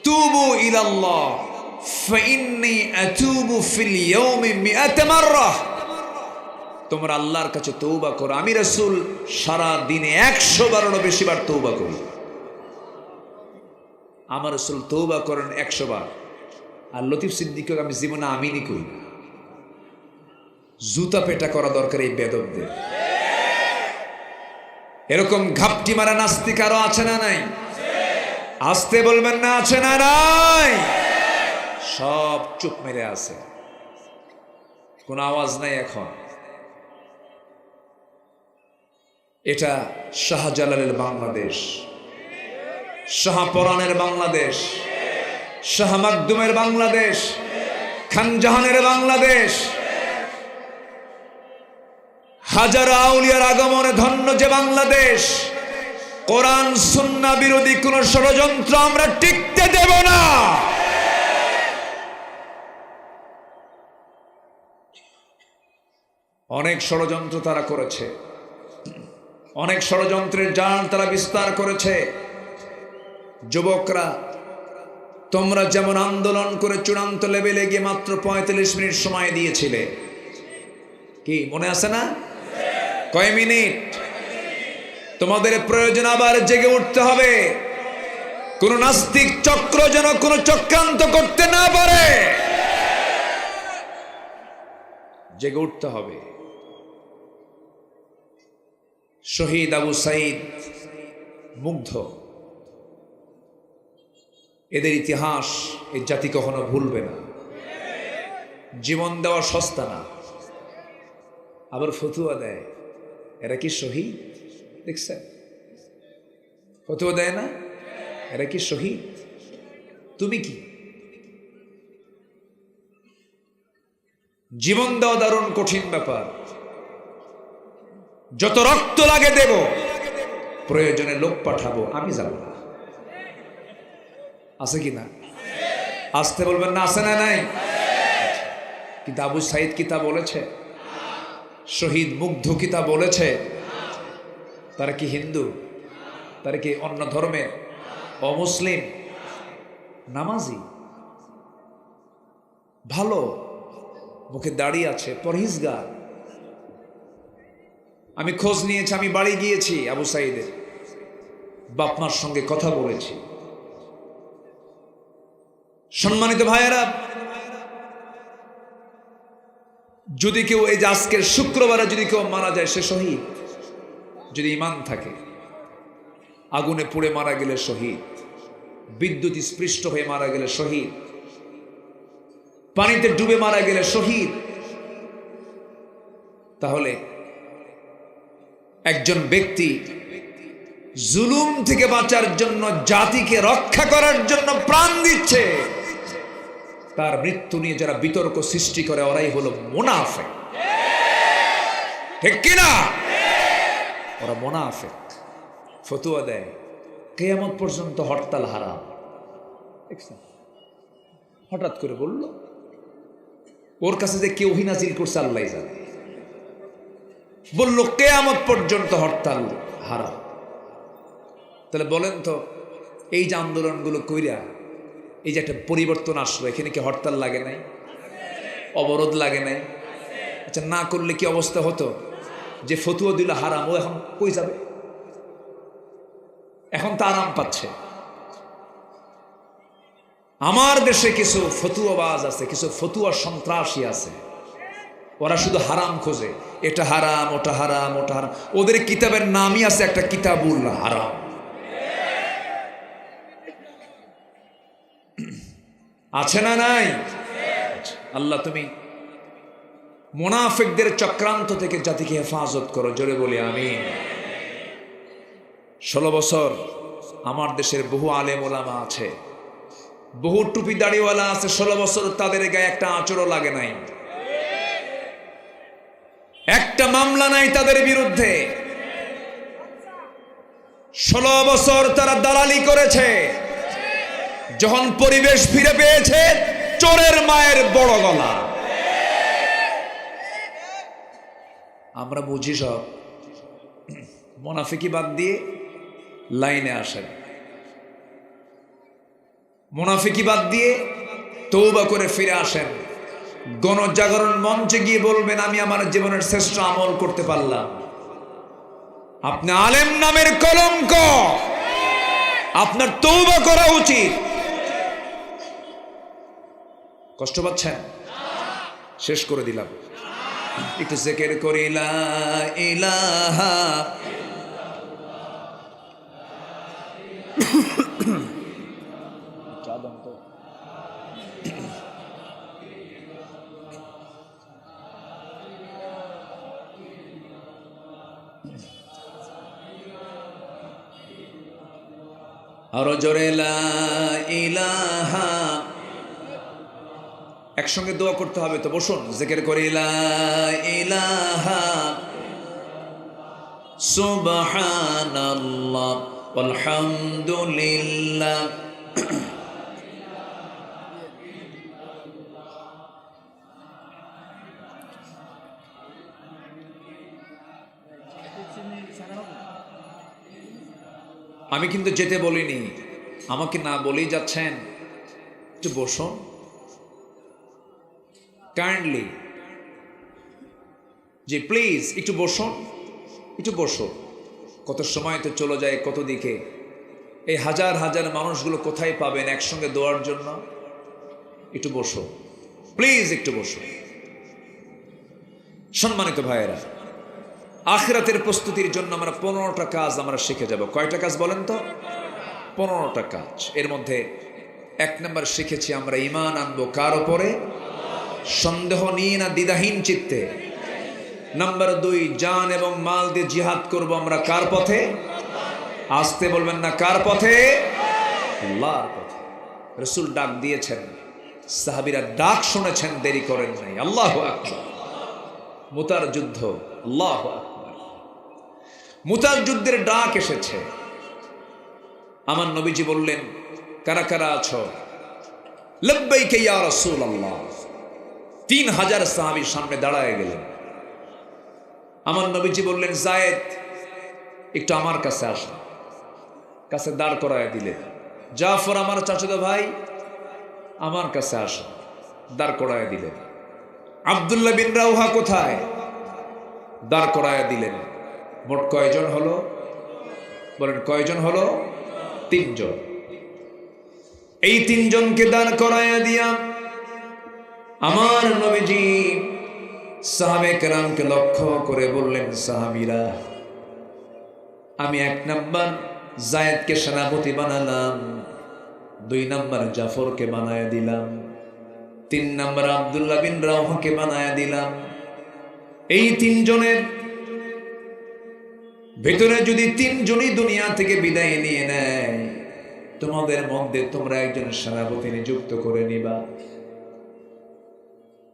তুবু ইলাল্লাহ ফাইন্নী আতুবু ফিল ইয়াউমি মিআতা মাররা, তোমরা আল্লাহর কাছে তওবা করো। আমি রাসূল সারা দিনে 100 বারেরও বেশি বার তওবা করি। আমার রাসূল তওবা করেন 100 বার। আর লতিফ সিদ্দিককে আমি জীবনে আমিনই করি না। জুতা পেটা করা দরকার এই বেদবদের। এরকম ঘাপটি মারা নাস্তিক আরো আছে না নাই? আসতে বলবেন না, আছে না নাই? সব চুপ মেরে আছে, কোনো আওয়াজ নাই এখন। এটা শাহজালালের বাংলাদেশ, শাহপরানের বাংলাদেশ, শাহ মাকদুমের বাংলাদেশ, খানজাহানের বাংলাদেশ। হাজারো আউলিয়ার আগমনে ধন্য যে বাংলাদেশ। কোরআন সুন্নাহ বিরোধী কোন ষড়যন্ত্র আমরা টিকতে দেব না। অনেক ষড়যন্ত্র তারা করেছে, অনেক ষড়যন্ত্রের জাল তারা বিস্তার করেছে। যুবকরা, তোমরা যেমন আন্দোলন করে চূড়ান্ত লেভেলে গিয়ে মাত্র 45 মিনিট সময় দিয়েছিলে, কি মনে আছে না? কয় মিনিট? তোমাদের প্রয়োজন আবার জেগে উঠতে হবে। কোন নাস্তিক চক্র যেন কোন চক্রান্ত করতে না পারে, জেগে উঠতে হবে। শহীদ আবু সাইদ মুগ্ধ, এদের ইতিহাস এই জাতি কখনো ভুলবে না। জীবন দেওয়া সস্তা না। আবার ফতুয়া দেয়, এরা কি শহীদ? দেখছেন ফতোয়া দেয় না, এরা কি শহীদ? তুমি কি? জীবন দেওয়া দারুণ কঠিন ব্যাপার। যত রক্ত লাগে দেব, প্রয়োজনে লোক পাঠাবো, আমি যাব না। আছে কি না? আসতে বলবেন না, আছে না নাই? কিন্তু আবু সাইদ কি তা বলেছে? শহীদ মুগ্ধ কি তা বলেছে? তারা কি হিন্দু? তারা কি অন্য ধর্মের? অমুসলিম? নামাজি, ভালো, মুখে দাড়ি আছে, পরহেজগার। আমি খোঁজ নিয়েছি, আমি বাড়ি গিয়েছি, আবু সাইদের বাপমার সঙ্গে কথা বলেছি। সম্মানিত ভাইয়েরা, যদি কেউ এই যে আজকের শুক্রবারে যদি কেউ মারা যায়, সে শহীদ। যদি ঈমান থাকে, আগুনে পুড়ে মারা গেলে শহীদ, বিদ্যুৎ স্পৃষ্ট হয়ে মারা গেলে শহীদ, পানিতে ডুবে মারা গেলে শহীদ। তাহলে একজন ব্যক্তি জুলুম থেকে বাঁচার জন্য, জাতিকে রক্ষা করার জন্য প্রাণ দিচ্ছে, তার মৃত্যু নিয়ে যারা বিতর্ক সৃষ্টি করে, ওরাই হলো মুনাফিক। ঠিক কিনা? ওরা মুনাফিক। ফতোয়া দেয় কিয়ামত পর্যন্ত হরতাল হারাম। হঠাৎ করে বলল, ওর কাছে যে কেউ নাজিল করছে আল্লাহ জানে। বলল কিয়ামত পর্যন্ত হরতাল হারাম। তাহলে বলেন তো, এই যে আন্দোলনগুলো কইরা এই যে একটা পরিবর্তন আসলো, এখানে কি হরতাল লাগে নাই? অবরোধ লাগে নাই? আচ্ছা, না করলে কি অবস্থা হতো? যে ফতুয়া দিল হারাম, ও এখন কই যাবে? এখন তো আরাম পাচ্ছে। আমার দেশে কিছু ফতুয়াবাজ আছে, কিছু ফতুয়া সন্ত্রাসী আছে, ওরা শুধু হারাম খোঁজে। এটা হারাম, ওটা হারাম, ওটা হারাম। ওদের কিতাবের নামই আছে একটা কিতাবুল হারাম। আছে না নাই? আল্লাহ তুমি মুনাফিকদের চক্রান্ত থেকে জাতিকে হেফাজত করো, জোরে বলি আমিন। 16 বছর আমার দেশের বহু আলেম ওলামা আছে, বহু টুপি দাড়িওয়ালা আছে, 16 বছর তাদের গায়ে একটা আঁচড়ও লাগে নাই, একটা মামলা নাই তাদের বিরুদ্ধে। 16 বছর তারা দালালি করেছে। যখন পরিবেশ ফিরে পেয়েছে, চোরের মায়ের বড় গলা। আমরা বুঝি সব। মুনাফিকি বাদ দিয়ে লাইনে আসেন। মুনাফিকি বাদ দিয়ে তওবা করে ফিরে আসেন। গণজাগরণ মঞ্চে গিয়ে বলবেন, আমি আমার জীবনের শ্রেষ্ঠ আমল করতে পারলাম। আপনি আলেম নামের কলঙ্ক, আপনার তওবা করা উচিত। কষ্ট পাচ্ছেন? শেষ করে দিলাম। একটু জিকির করি লা ইলাহা আরো জোরে লা ইলাহা। একসঙ্গে দোয়া করতে হবে তো, বসুন জিকির করি লা ইলাহা সুবহানাল্লাহ আলহামদুলিল্লাহ। আমি কিন্তু যেতে বলিনি, আমাকে না বলেই যাচ্ছেন। একটু বসুন কাইন্ডলি, যে প্লিজ একটু বসুন, একটু বসো। কত সময় তো চলে যায় কত দিকে। এই হাজার হাজার মানুষগুলো কোথায় পাবেন একসঙ্গে দোয়ার জন্য? একটু বসো প্লিজ, একটু বসো। সম্মানিত ভাইয়েরা, আখিরাতের প্রস্তুতির জন্য আমরা 15টা কাজ আমরা শিখে যাব। কয়টা কাজ বলেন তো? 15টা কাজ। এর মধ্যে 1 নম্বর শিখেছি আমরা ঈমান আনবো কার উপরে? সন্দেহ নিয়ে না, দ্বিধাহীন চিত্তে। নাম্বার 2, জান এবং মাল দিয়ে জিহাদ করব আমরা কার পথে? আসতে বলবেন না, কার পথে? আল্লাহর পথে। রাসূল ডাক দিয়েছেন, সাহাবীরা ডাক শুনেছেন, দেরি করেন নাই। আল্লাহু আকবার। মুতার যুদ্ধ, আল্লাহু আকবার। মুতার যুদ্ধের ডাক এসেছে। আমার নবীজি বললেন, কারা কারা আছো? লব্বাইকা ইয়া রাসূলুল্লাহ। 3000 সাহাবী সামনে দাঁড়ায় গেলেন। আমার নবীজি বললেন, যায়েদ একটু আমার কাছে আসো। কাছে দাঁড় করায় দিলেন। জাফর আমার চাচাতো ভাই, আমার কাছে আসো, দাঁড় করায় দিলেন। আব্দুল্লাহ বিন রাওহা কোথায়? দাঁড় করায় দিলেন। মোট কয়জন হলো? বলেন কয়জন হলো? 3 জন। এই 3 জনকে দাঁড় করায় দিয়া আমার নবীজি সাহাবে কেরামকে লক্ষ্য করে বললেন, সাহাবীরা, আমি 1 নাম্বার যায়েদকে সেনাপতি বানালাম, 2 নাম্বার জাফরকে বানায় দিলাম, 3 নাম্বার আব্দুল্লাহ বিন রাওহাকে বানায় দিলাম। এই 3 জনের ভেতরে যদি 3 জনই দুনিয়া থেকে বিদায় নিয়ে নেয়, তোমাদের মধ্যে তোমরা একজন সেনাপতি নিযুক্ত করে নিবা।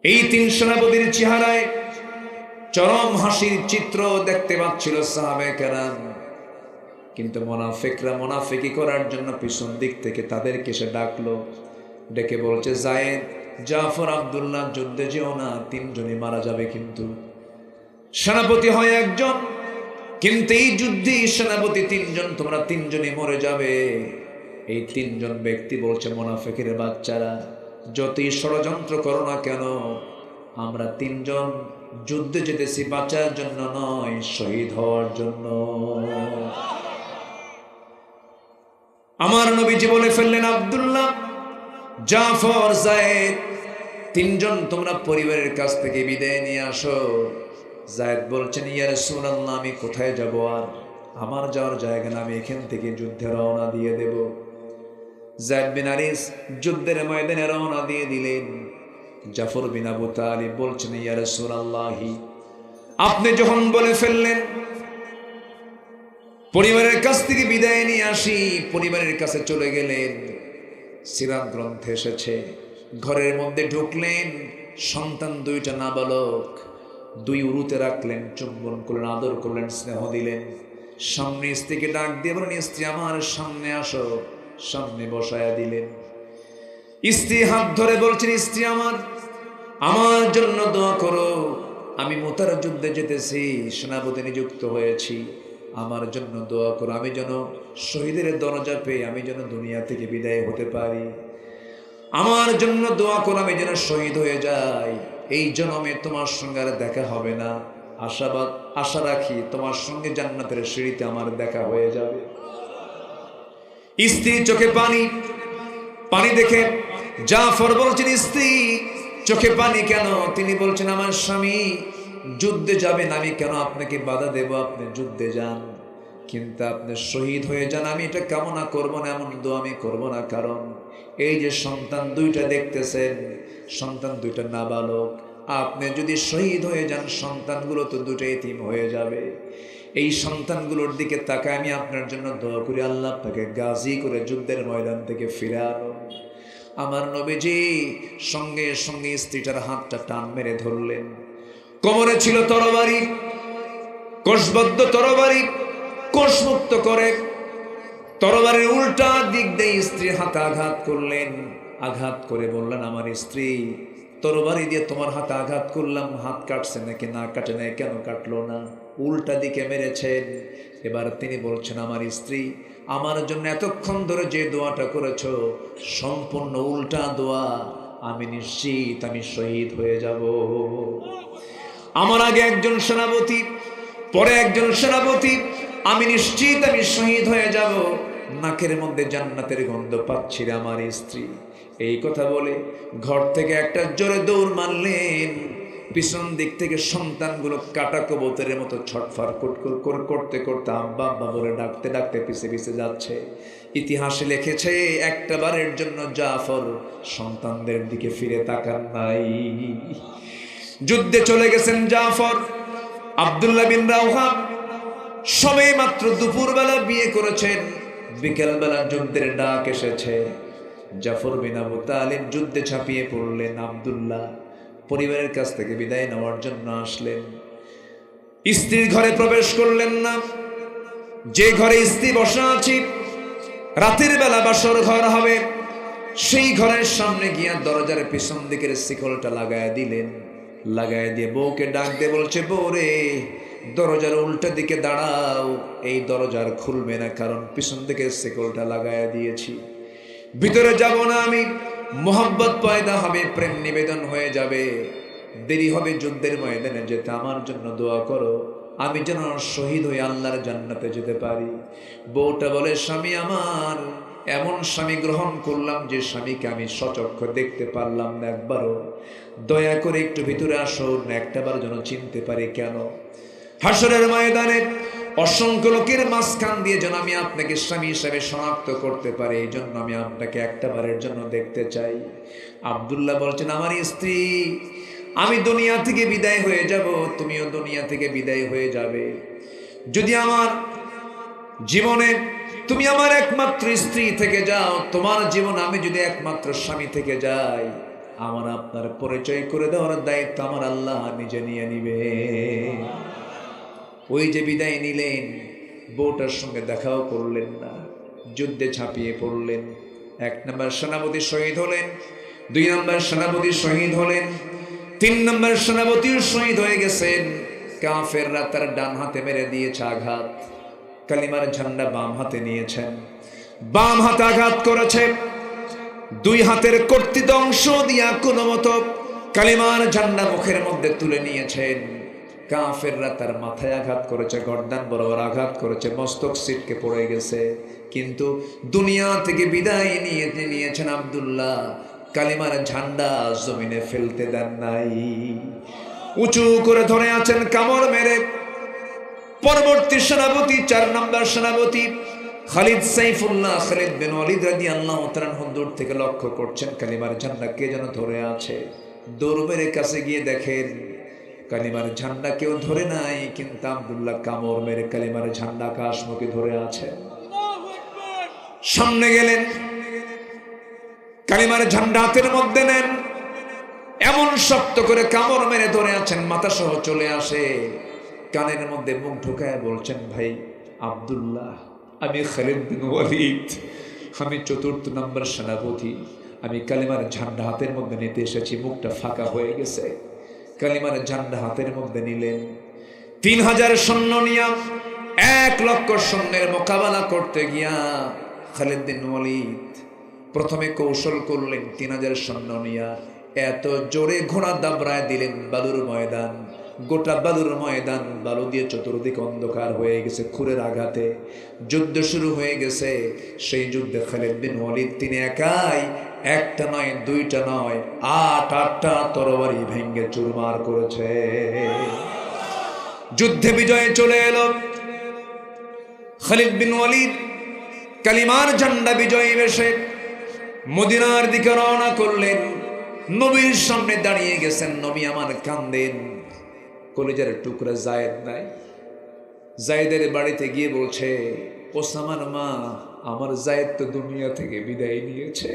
এই 3 সেনাপতির চেহারায় চরম হাসির চিত্র দেখতে পাচ্ছিল সাহাবে কেরাম। কিন্তু মুনাফিকরা মুনাফিকি করার জন্য পিছন দিক থেকে তাদেরকে সে ডাকলো, ডেকে বলছে, যায়েদ, জাফর, আব্দুল্লাহ, যুদ্ধে যেও না, 3 জনই মারা যাবে। কিন্তু সেনাপতি হয় একজন, কিন্তু এই যুদ্ধে সেনাপতি 3 জন, তোমরা 3 জনই মরে যাবে। এই 3 জন ব্যক্তি বলছে, মুনাফিকের বাচ্চারা, যতই ষড়যন্ত্র করো না কেন, আমরা 3 জন যুদ্ধে যেতেছি বাঁচার জন্য নয়, শহীদ হওয়ার জন্য। আমার নবীজি বলে ফেললেন, আব্দুল্লাহ, জাফর, যায়েদ, 3 জন তোমরা পরিবারের কাছ থেকে বিদায় নিয়ে আসো। যায়েদ বলছেন, ইয়া রাসূলুল্লাহ, আমি কোথায় যাব? আর আমার যাওয়ার জায়গা না, আমি এখান থেকে যুদ্ধে রওনা দিয়ে দেব। যায়েদ বিন হারিস যুদ্ধের ময়দানে রওনা দিয়ে দিলেন। জাফর বিন আবু তালিব বলছেন, ইয়া রাসূলুল্লাহ, আপনি যখন বলে ফেললেন পরিবারের কাছ থেকে বিদায় নিয়ে আসি, পরিবারের কাছে চলে গেলেন। সিরাত গ্রন্থে এসেছে, ঘরের মধ্যে ঢুকলেন, সন্তান 2টা নাবালক, 2 উরুতে রাখলেন, চুম্বন করলেন, আদর করলেন, স্নেহ দিলেন। সামনে স্ত্রীকে ডাক দিয়ে বলেন, স্ত্রী আমার সামনে আসো, সামনে বসায়া দিলেন। স্ত্রী হাত ধরে বলছেন, স্ত্রী আমার জন্য দোয়া করো, আমি মুতার যুদ্ধে যেতেছি, সেনাপতি নিযুক্ত হয়েছি, আমার জন্য দোয়া করো, আমি যেন শহীদের দরজা পেয়ে আমি যেন দুনিয়া থেকে বিদায় হতে পারি। আমার জন্য দোয়া করো, আমি যেন শহীদ হয়ে যাই। এই জন্মে তোমার সঙ্গে আর দেখা হবে না, আশা রাখি তোমার সঙ্গে জান্নাতের সিঁড়িতে আমার দেখা হয়ে যাবে। স্ত্রীর চোখে পানি দেখে জাফর বলছেন, স্ত্রী চোখে পানি কেন? তিনি বলছেন, আমার স্বামী যুদ্ধে যাবেন, আমি কেন আপনাকে বাধা দেব? আপনি যুদ্ধে যান, কিন্তু আপনি শহীদ হয়ে যান, আমি এটা কামনা করব না, এমন দোয়া আমি করব না। কারণ এই যে সন্তান 2টা দেখতেছেন, সন্তান 2টা নাবালক, আপনি যদি শহীদ হয়ে যান, সন্তানগুলো তো 2টা এতিম হয়ে যাবে। এই সন্তানগুলোর দিকে তাকায় আমি আপনার জন্য দোয়া করি, আল্লাহ আপনাকে গাজী করে যুদ্ধের ময়দান থেকে ফিরে আনুন। আমার নবীজি সঙ্গে সঙ্গে স্ত্রীটার হাতটা টান মেরে ধরলেন। কোমরে ছিল তরবারি, কোষবদ্ধ তরবারি, কোষমুক্ত করে তরবারির উল্টা দিক দিয়ে স্ত্রীর হাতে আঘাত করলেন। আঘাত করে বললেন, আমার স্ত্রী, তরবারি দিয়ে তোমার হাতে আঘাত করলাম, হাত কাটছে নাকি না কাটে নাই, কেন কাটলো না? উল্টা দিকে মেরেছেন। এবার তিনি বলছেন, আমার স্ত্রী, আমার জন্য এতক্ষণ ধরে যে দোয়াটা করেছো সম্পূর্ণ উল্টা দোয়া, আমি নিশ্চিত আমি শহীদ হয়ে যাব। আমার আগে একজন সেনাপতি, পরে একজন সেনাপতি, আমি নিশ্চিত আমি শহীদ হয়ে যাব। নাকের মধ্যে জান্নাতের গন্ধ পাচ্ছি রে আমার স্ত্রী। এই কথা বলে ঘর থেকে একটা জোরে দৌড় মারলেন। পিছন দিক থেকে সন্তানগুলো কাটা কবুতরের মতো ছটফট করতে করতে আব্বা আব্বা বলে ডাকতে ডাকতে পিছে পিছে যাচ্ছে। ইতিহাসে লিখেছে, একটা বারের জন্য জাফর সন্তানদের দিকে ফিরে তাকান নাই। যুদ্ধে চলে গেছেন জাফর, আব্দুল্লাহ বিন রাওহা সবে মাত্র দুপুরবেলা বিয়ে করেছেন, বিকেলবেলা যুদ্ধের ডাক এসেছে। জাফর বিন আবু তালিব যুদ্ধে ঝাঁপিয়ে পড়লেন। আব্দুল্লাহ পরিবারের কাছ থেকে বিদায় নেওয়ার জন্য আসলেন। স্ত্রীর ঘরে প্রবেশ করলেন না। যে ঘরে স্ত্রী বসা আছে, রাতের বেলা বাসর ঘর হবে, সেই ঘরের সামনে গিয়া দরজার পিছন দিকের শিকলটা লাগায় দিলেন। লাগায় দিয়ে বউকে ডাক দিয়ে বলছে, বউ রে, দরজার উল্টা দিকে দাঁড়াও, এই দরজার খুলবে না, কারণ পিছন দিকের শিকলটা লাগায় দিয়েছি। ভিতরে যাব না আমি, মোহাব্বত পয়দা হবে, প্রেম নিবেদন হয়ে যাবে, দেরি হবে যুদ্ধের ময়দানে যেতে, আমার জন্য দোয়া করো, আমি যেন শহীদ হয়ে আল্লাহর জান্নাতে যেতে পারি। বউটা বলে, স্বামী আমার, এমন স্বামী গ্রহণ করলাম যে স্বামীকে আমি সচক্ষে দেখতে পারলাম না একবারও, দয়া করে একটু ভিতরে আসুন, একটাবার যেন চিনতে পারি। কেন? হাসরের ময়দানে অসংখ্য লোকের মাঝখান দিয়ে যেন আমি আপনাকে স্বামী হিসেবে শনাক্ত করতে পারি, এই জন্য আমি আপনাকে একটাবারের জন্য দেখতে চাই। আব্দুল্লাহ বলছেন, আমার স্ত্রী, আমি দুনিয়া থেকে বিদায় হয়ে যাব, তুমিও দুনিয়া থেকে বিদায় হয়ে যাবে। যদি আমার জীবনে তুমি আমার একমাত্র স্ত্রী থেকে যাও, তোমার জীবন আমি যদি একমাত্র স্বামী থেকে যাই, আমার আপনার পরিচয় করে দেওয়ার দায়িত্ব আমার আল্লাহ নিজে নিয়ে নিবে। ওই যে বিদায় নিলেন, বউটার সঙ্গে দেখাও করলেন না, যুদ্ধে ঝাঁপিয়ে পড়লেন। 1 নম্বর সেনাপতি শহীদ হলেন, 2 নম্বর সেনাপতি শহীদ হলেন, 3 নম্বর সেনাপতিও শহীদ হয়ে গেছেন। কাফেররা তার ডান হাতে মেরে দিয়েছে আঘাত, কালিমার ঝান্ডা বাম হাতে নিয়েছেন, বাম হাতে আঘাত করেছে, 2 হাতের কর্তৃত অংশ দিয়া কোনো মতো কালিমার ঝান্ডা মুখের মধ্যে তুলে নিয়েছেন। কাফেররা তার মাথায় আঘাত করেছে, গর্দান বরাবর আঘাত করেছে, মস্তক ছিটকে পড়ে গেছে। কিন্তু দুনিয়া থেকে বিদায় নিয়েছেন আব্দুল্লাহ, কালিমার ঝান্ডা জমিনে ফেলতে দেন নাই, উঁচু করে ধরে আছেন কামড় মেরে। পরবর্তী সেনাপতি 4 নম্বর সেনাপতি খালিদ সাইফুল্লাহ খালিদ বিন ওয়ালিদ রাদিয়াল্লাহু তাআলা দূর থেকে লক্ষ্য করছেন কালিমার ঝান্ডা কে যেন ধরে আছে। দৌড় মেরে কাছে গিয়ে দেখেন কালিমার ঝান্ডা কেউ ধরে নাই, কিন্তু আব্দুল্লাহ কামড় মেরে কালিমার ঝান্ডা আকাশমুখী ধরে আছে। সামনে গেলেন, কালিমার ঝান্ডা হাতের মধ্যে নেন, এমন শক্ত করে কামড় মেরে ধরে আছেন, মাথা সহ চলে আসে, কানের মধ্যে মুখ ঢুকায় বলছেন, ভাই আব্দুল্লাহ, আমি খালিদ বিন ওয়ালিদ, আমি 4 নম্বর সেনাপতি, আমি কালিমার ঝান্ডা হাতের মধ্যে নিতে এসেছি। মুখটা ফাঁকা হয়ে গেছে। কালিমার ঝান্ডা হাতের মধ্যে নিলেন। 3000 সৈন্য নিয়া 1 লক্ষ সৈন্যের মোকাবেলা করতে গিয়া খালিদ বিন ওয়ালিদ প্রথমে কৌশল করলেন। 3000 সৈন্য নিয়া এত জোরে ঘোড়া দাবড়ায় দিলেন বালুর ময়দান, গোটা বালুর ময়দান বালু দিয়ে চতুর্দিকে অন্ধকার হয়ে গেছে। খুরের আঘাতে যুদ্ধ শুরু হয়ে গেছে। সেই যুদ্ধে খালিদ বিন ওয়ালিদ তিনি একাই, 1টা নয় 2টা নয় 8টা তরবারি ভেঙ্গে চুরমার করেছে। যুদ্ধে বিজয়ে চলে এলো খালিদ বিন ওয়ালিদ। কালিমার ঝান্ডা বিজয়ী বেশে মদিনার দিকে রওনা করলেন। নবীর সামনে দাঁড়িয়ে গেছেন। নবী আমার কান্দেন, কলিজার টুকরা জায়েদ নাই। জায়েদের বাড়িতে গিয়ে বলছে, ওসামার মা, আমার জায়েদ তো দুনিয়া থেকে বিদায় নিয়েছে,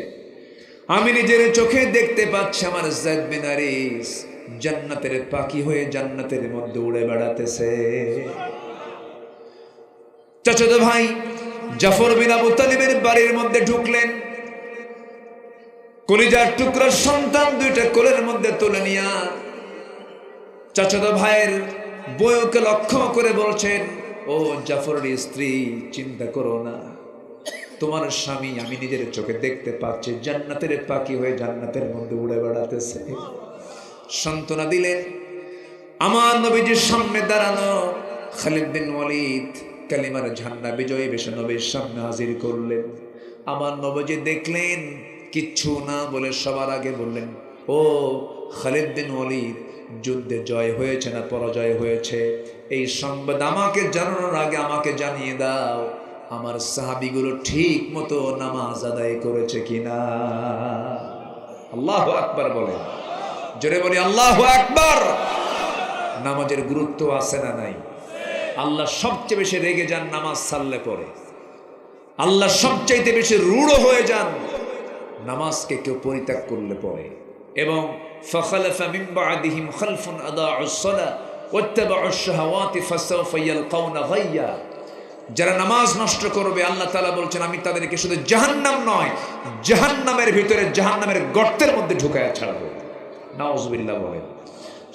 আমি নিজের চোখে দেখতে পাচ্ছি আমার জায়েদ বিন হারিস জান্নাতের পাখি হয়ে জান্নাতের মধ্যে উড়ে বেড়াতেছে। চাচাতো ভাই জাফর বিন আবু তালিবের বাড়ির মধ্যে ঢুকলেন। কলিজার টুকরার সন্তান 2টা কোলের মধ্যে তুলে নিয়া চাচাতো ভাইয়ের বউকে লক্ষ্য করে বলছেন, ও জাফরের স্ত্রী, চিন্তা করো না, তোমার স্বামী আমি নিজের চোখে দেখতে পাচ্ছি জান্নাতের পাখি হয়ে জান্নাতের মধ্যে উড়ে বেড়াতেছে। সান্ত্বনা দিলেন। আমার নবীজির সামনে দাঁড়ানো খালিদ বিন ওয়ালিদ কালিমার ঝান্ডা বিজয়ী বেশে নবীর সামনে হাজির করলেন। আমার নবীজি দেখলেন, কিচ্ছু না বলে সবার আগে বললেন, ও খালিদ বিন ওয়ালিদ, যুদ্ধে জয় হয়েছে না পরাজয় হয়েছে, এই সংবাদ আমাকে জানানোর আগে আমাকে জানিয়ে দাও আমার সাহাবীগুলো ঠিক মতো নামাজ আদায় করেছে কিনা। আল্লাহু আকবার বলে, জোরে বলি আল্লাহু আকবার। নামাজের গুরুত্ব আছে না নাই? আল্লাহ সবচেয়ে বেশি রেগে যান নামাজ ছাড়লে পরে। আল্লাহ সবচাইতে বেশি রূঢ় হয়ে যান নামাজকে কেউ পরিত্যাগ করলে পরে। এবং ফাখালাফা মিন বা'দিহিম খালফুন আদাউস সালাহ ওয়াত্তাবাউশ শাহাওয়াতি ফাসাউফা ইয়ালকাউনা গায়্যা। যারা নামাজ নষ্ট করবে আল্লাহ তাআলা বলছেন আমি তাদেরকে শুধু জাহান্নাম নয়, জাহান্নামের ভিতরে জাহান্নামের গর্তের মধ্যে ঢুকায়া ছাড়বো। নাউজুবিল্লাহ বলেন।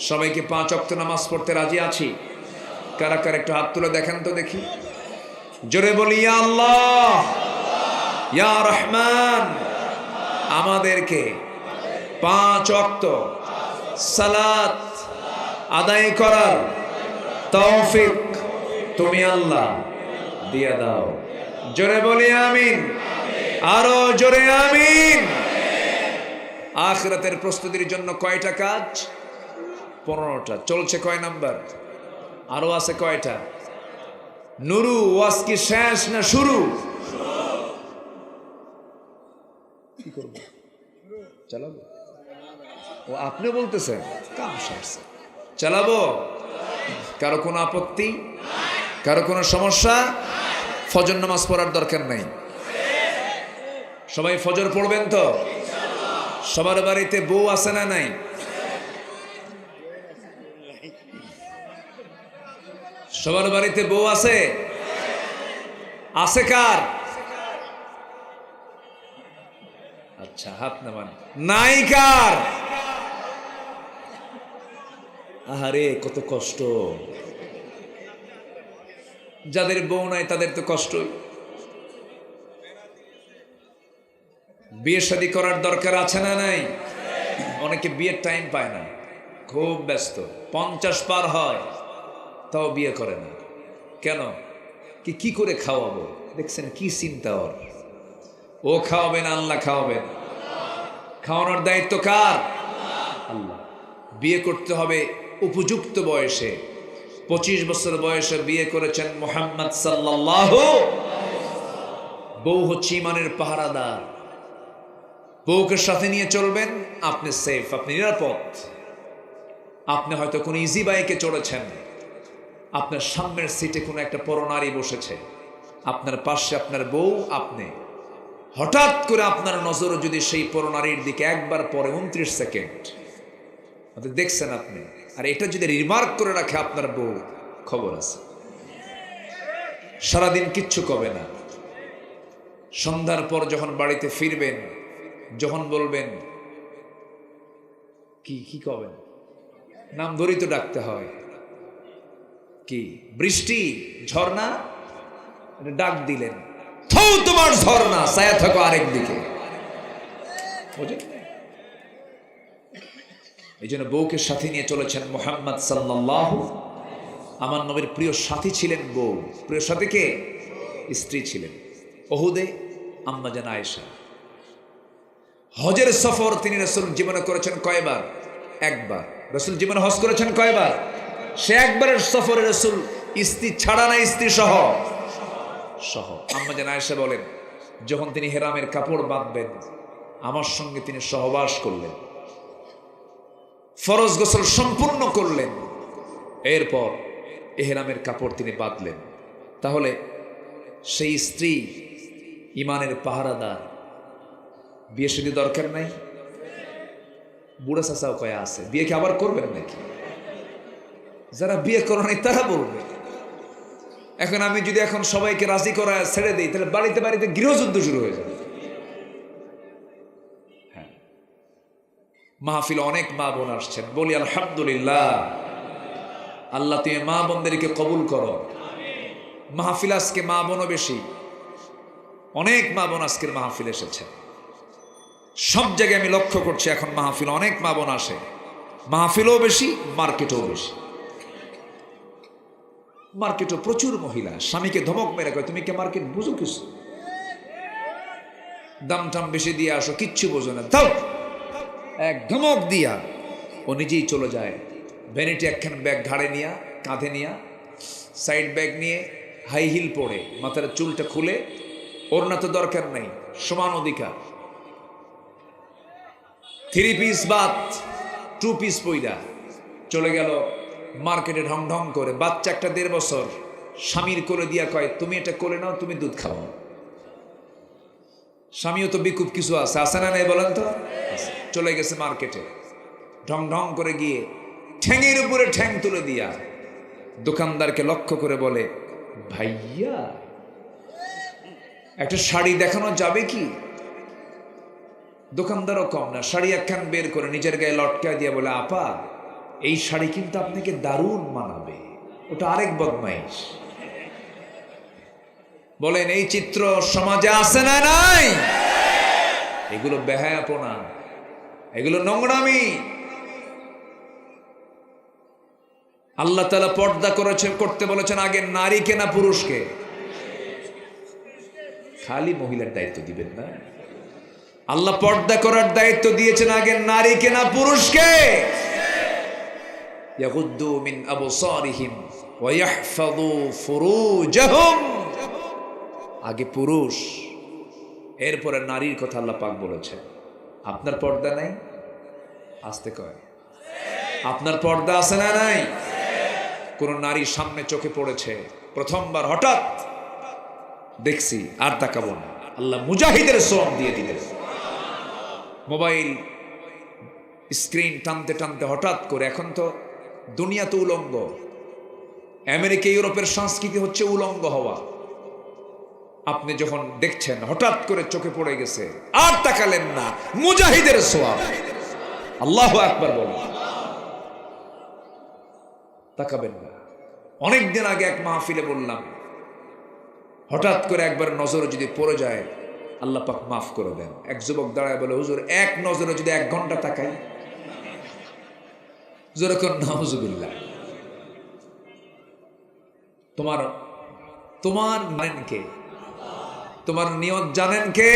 সবাইকে 5 ওয়াক্ত নামাজ পড়তে রাজি আছি? কারা কারা একটু হাত তুলে দেখেন তো দেখি। জোরে বলি ইয়া আল্লাহ, ইয়া রহমান। আমাদেরকে 5 ওয়াক্ত সালাত আদায় করার তৌফিক তুমি আল্লাহ দিয়ে দাও। জোরে বলি আমিন, আরো জোরে আমিন। আখিরাতের প্রস্তুতির জন্য কয়টা কাজ? 15টা। চলছে কয় নাম্বার? আরো আছে কয়টা? নুরু ওয়াজ কি শেষ না শুরু? কি করব? চালাবো? ও আপনি বলতেছেন কাম শেষ, চালাবো? কারো কোনো আপত্তি? কারো কোনো সমস্যা? ফজর নামাজ পড়ার দরকার নাই। সবাই ফজর পড়বেন তো? সবার বাড়িতে বউ আছে না নাই? সবার বাড়িতে বউ আছে? আছে কার? আচ্ছা হাত নামান। নাই কার? আহারে কত কষ্ট। যাদের বউ নাই তাদের তো কষ্টই। বিয়ে শাদী করার দরকার আছে না নাই? অনেকে বিয়ের টাইম পায় না, খুব ব্যস্ত, 50 পার হয় তাও বিয়ে করে না। কেন? কি করে খাওয়াবো? দেখছেন কি চিন্তা ওর। ও খাওয়াবেন, আল্লাহ খাওয়াবেন। খাওয়ানোর দায়িত্ব কার? আল্লাহ। বিয়ে করতে হবে উপযুক্ত বয়সে। 25 বছর বয়সে বিয়ে করেছেন মুহাম্মদ সাল্লাল্লাহু। বউ হচ্ছে ইমানের পাহারাদার। বউকে সাথে নিয়ে চলবেন, আপনি সেফ, আপনি নিরাপদ। আপনি হয়তো কোনো ইজি বাইকে চড়েছেন, আপনার সামনের সিটে কোনো একটা পরনারী বসেছে, আপনার পাশে আপনার বউ, আপনি হঠাৎ করে আপনার নজর যদি সেই পরনারীর দিকে একবার পরে 29 সেকেন্ড দেখছেন আপনি, আর এটা যদি রিমার্ক করে রাখে আপনার বউ, খবর আছে। সারাদিন কিচ্ছু কবে না। সন্ধ্যার পর যখন বাড়িতে ফিরবেন, যখন বলবেন কি কবেন, নাম ধরি তো ডাকতে হয়। কি বৃষ্টি, ঝর্ণা, ডাক দিলেন, থৌ তোমার ঝর্ণা, ছায়া থাকো আরেক দিকে। এই জন্য বউকে সাথে নিয়ে চলেছেন মুহাম্মদ সাল্লাল্লাহু। আমার নবীর প্রিয় সাথী ছিলেন বউ। প্রিয় সাথী কে? স্ত্রী ছিলেন। ওহুদে আম্মা জান আয়েশা। হজের সফর তিনি রাসূল জীবনে করেছেন কয়বার? একবার। রাসূল জীবনে হজ করেছেন কয়বার? সে একবারের সফরে রাসূল স্ত্রী ছাড়া না, স্ত্রী সহ আম্মা জান আয়েশা বলেন, যখন তিনি হেরামের কাপড় বাঁধবেন আমার সঙ্গে তিনি সহবাস করলেন, ফরজ গোসল সম্পূর্ণ করলেন, এরপর এহরামের কাপড় তিনি বাঁধলেন। তাহলে সেই স্ত্রী ইমানের পাহারাদার। বিয়ে শাদী দরকার নাই? বুড়া চাচাও কয়া আছে, বিয়ে কি আবার করবেন নাকি? যারা বিয়ে করে নাই তারা বলবে। এখন আমি যদি এখন সবাইকে রাজি করা ছেড়ে দিই, তাহলে বাড়িতে বাড়িতে গৃহযুদ্ধ শুরু হয়ে যাবে। হ্যাঁ, মাহফিল অনেক মা বোন আসছেন, বলি আলহামদুলিল্লাহ। আল্লাহ তুমি মা বোনদেরকে কবুল করো। মাহফিল আজকে মা বোনও বেশি, অনেক মা বোন আজকের মাহফিল এসেছে। সব জায়গায় আমি লক্ষ্য করছি এখন মাহফিল অনেক মা বোন আসে। মাহফিলও বেশি, মার্কেটও বেশি। মার্কেটও প্রচুর মহিলা স্বামীকে ধমক মেরে কয়, তুমি কি মার্কেট বুঝো কিছু? দাম টাম বেশি দিয়ে আসো, কিচ্ছু বোঝো না, দাও। এক ধমক দিয়া ও নিজেই চলে যায়। ভ্যানিটি একখান ব্যাগ ঘাড়ে নিয়া, কাঁধে নিয়া, সাইড ব্যাগ নিয়ে, হাই হিল পরে, মাথার চুলটা খুলে, ওড়না তো দরকার নাই, সমান অধিকার, 3 পিস বাদ 2 পিস পইরা চলে গেল মার্কেটে ঢং ঢং করে, বাচ্চা একটা 1.5 বছর স্বামীর কোলে দিয়া কয় তুমি এটা কোলে নাও, তুমি দুধ খাও। স্বামীও তো বিকুপ কিছু আছে না নাই বলেন তো? চলে গেছে মার্কেটে, ঢং ঢং করে গিয়ে ঠ্যাঙের উপরে ঠ্যাং তুলে দিয়া দোকানদারকে লক্ষ্য করে বলে, ভাইয়া একটা শাড়ি দেখানো যাবে কি? দোকানদারও কম না, শাড়ি একখান বের করে নিজের গায়ে লটকায় দিয়ে বলে, আপা এই শাড়ি কিন্তু আপনাকে দারুণ মানাবে। ওটা আরেক বদমাইশ। বলেন এই চিত্র সমাজে আছে না নাই? এগুলো বেহায়াপনা, এগুলো নোংরামি। আল্লাহ তাআলা পর্দা করতে বলেছেন আগে নারীকে না পুরুষকে? খালি মহিলার দায়িত্ব দিবেন না, আল্লাহ পর্দা করার দায়িত্ব দিয়েছেন আগে নারীকে না পুরুষকে? ইয়াগুদ্দু মিন আবসারিহিম ওয়া ইয়াহফাযু ফুরুজাহুম। আগে পুরুষ, এরপরে নারীর কথা আল্লাহ পাক বলেছেন। আপনার পর্দা নাই? আসতে কয়, আপনার পর্দা আছে না নাই? কোন নারীর সামনে চোখে পড়েছে, প্রথমবার হঠাৎ দেখছি, আর তাকাবো না, আল্লাহ মুজাহিদের সোয়াব দিয়ে দিলেন। মোবাইল স্ক্রিন টানতে টানতে হঠাৎ করে, এখন তো দুনিয়া তো উলঙ্গ, আমেরিকা ইউরোপের সংস্কৃতি হচ্ছে উলঙ্গ হওয়া। আপনি যখন দেখছেন হঠাৎ করে চোখে পড়ে গেছে, আর তাকালেন না, মুজাহিদের সোয়াব। আল্লাহু আকবার বলেন, তাকাবেন না। অনেকদিন আগে এক মাহফিলে বললাম, হঠাৎ করে একবার নজরে যদি পড়ে যায় আল্লাহ পাক মাফ করে দেন। এক যুবক দাঁড়ায় বলে, হুজুর এক নজরে যদি 1 ঘন্টা তাকাই? যেরকম নাউজুবিল্লাহ। তোমার জানেন কে? তোমার নিয়ত জানেন কে?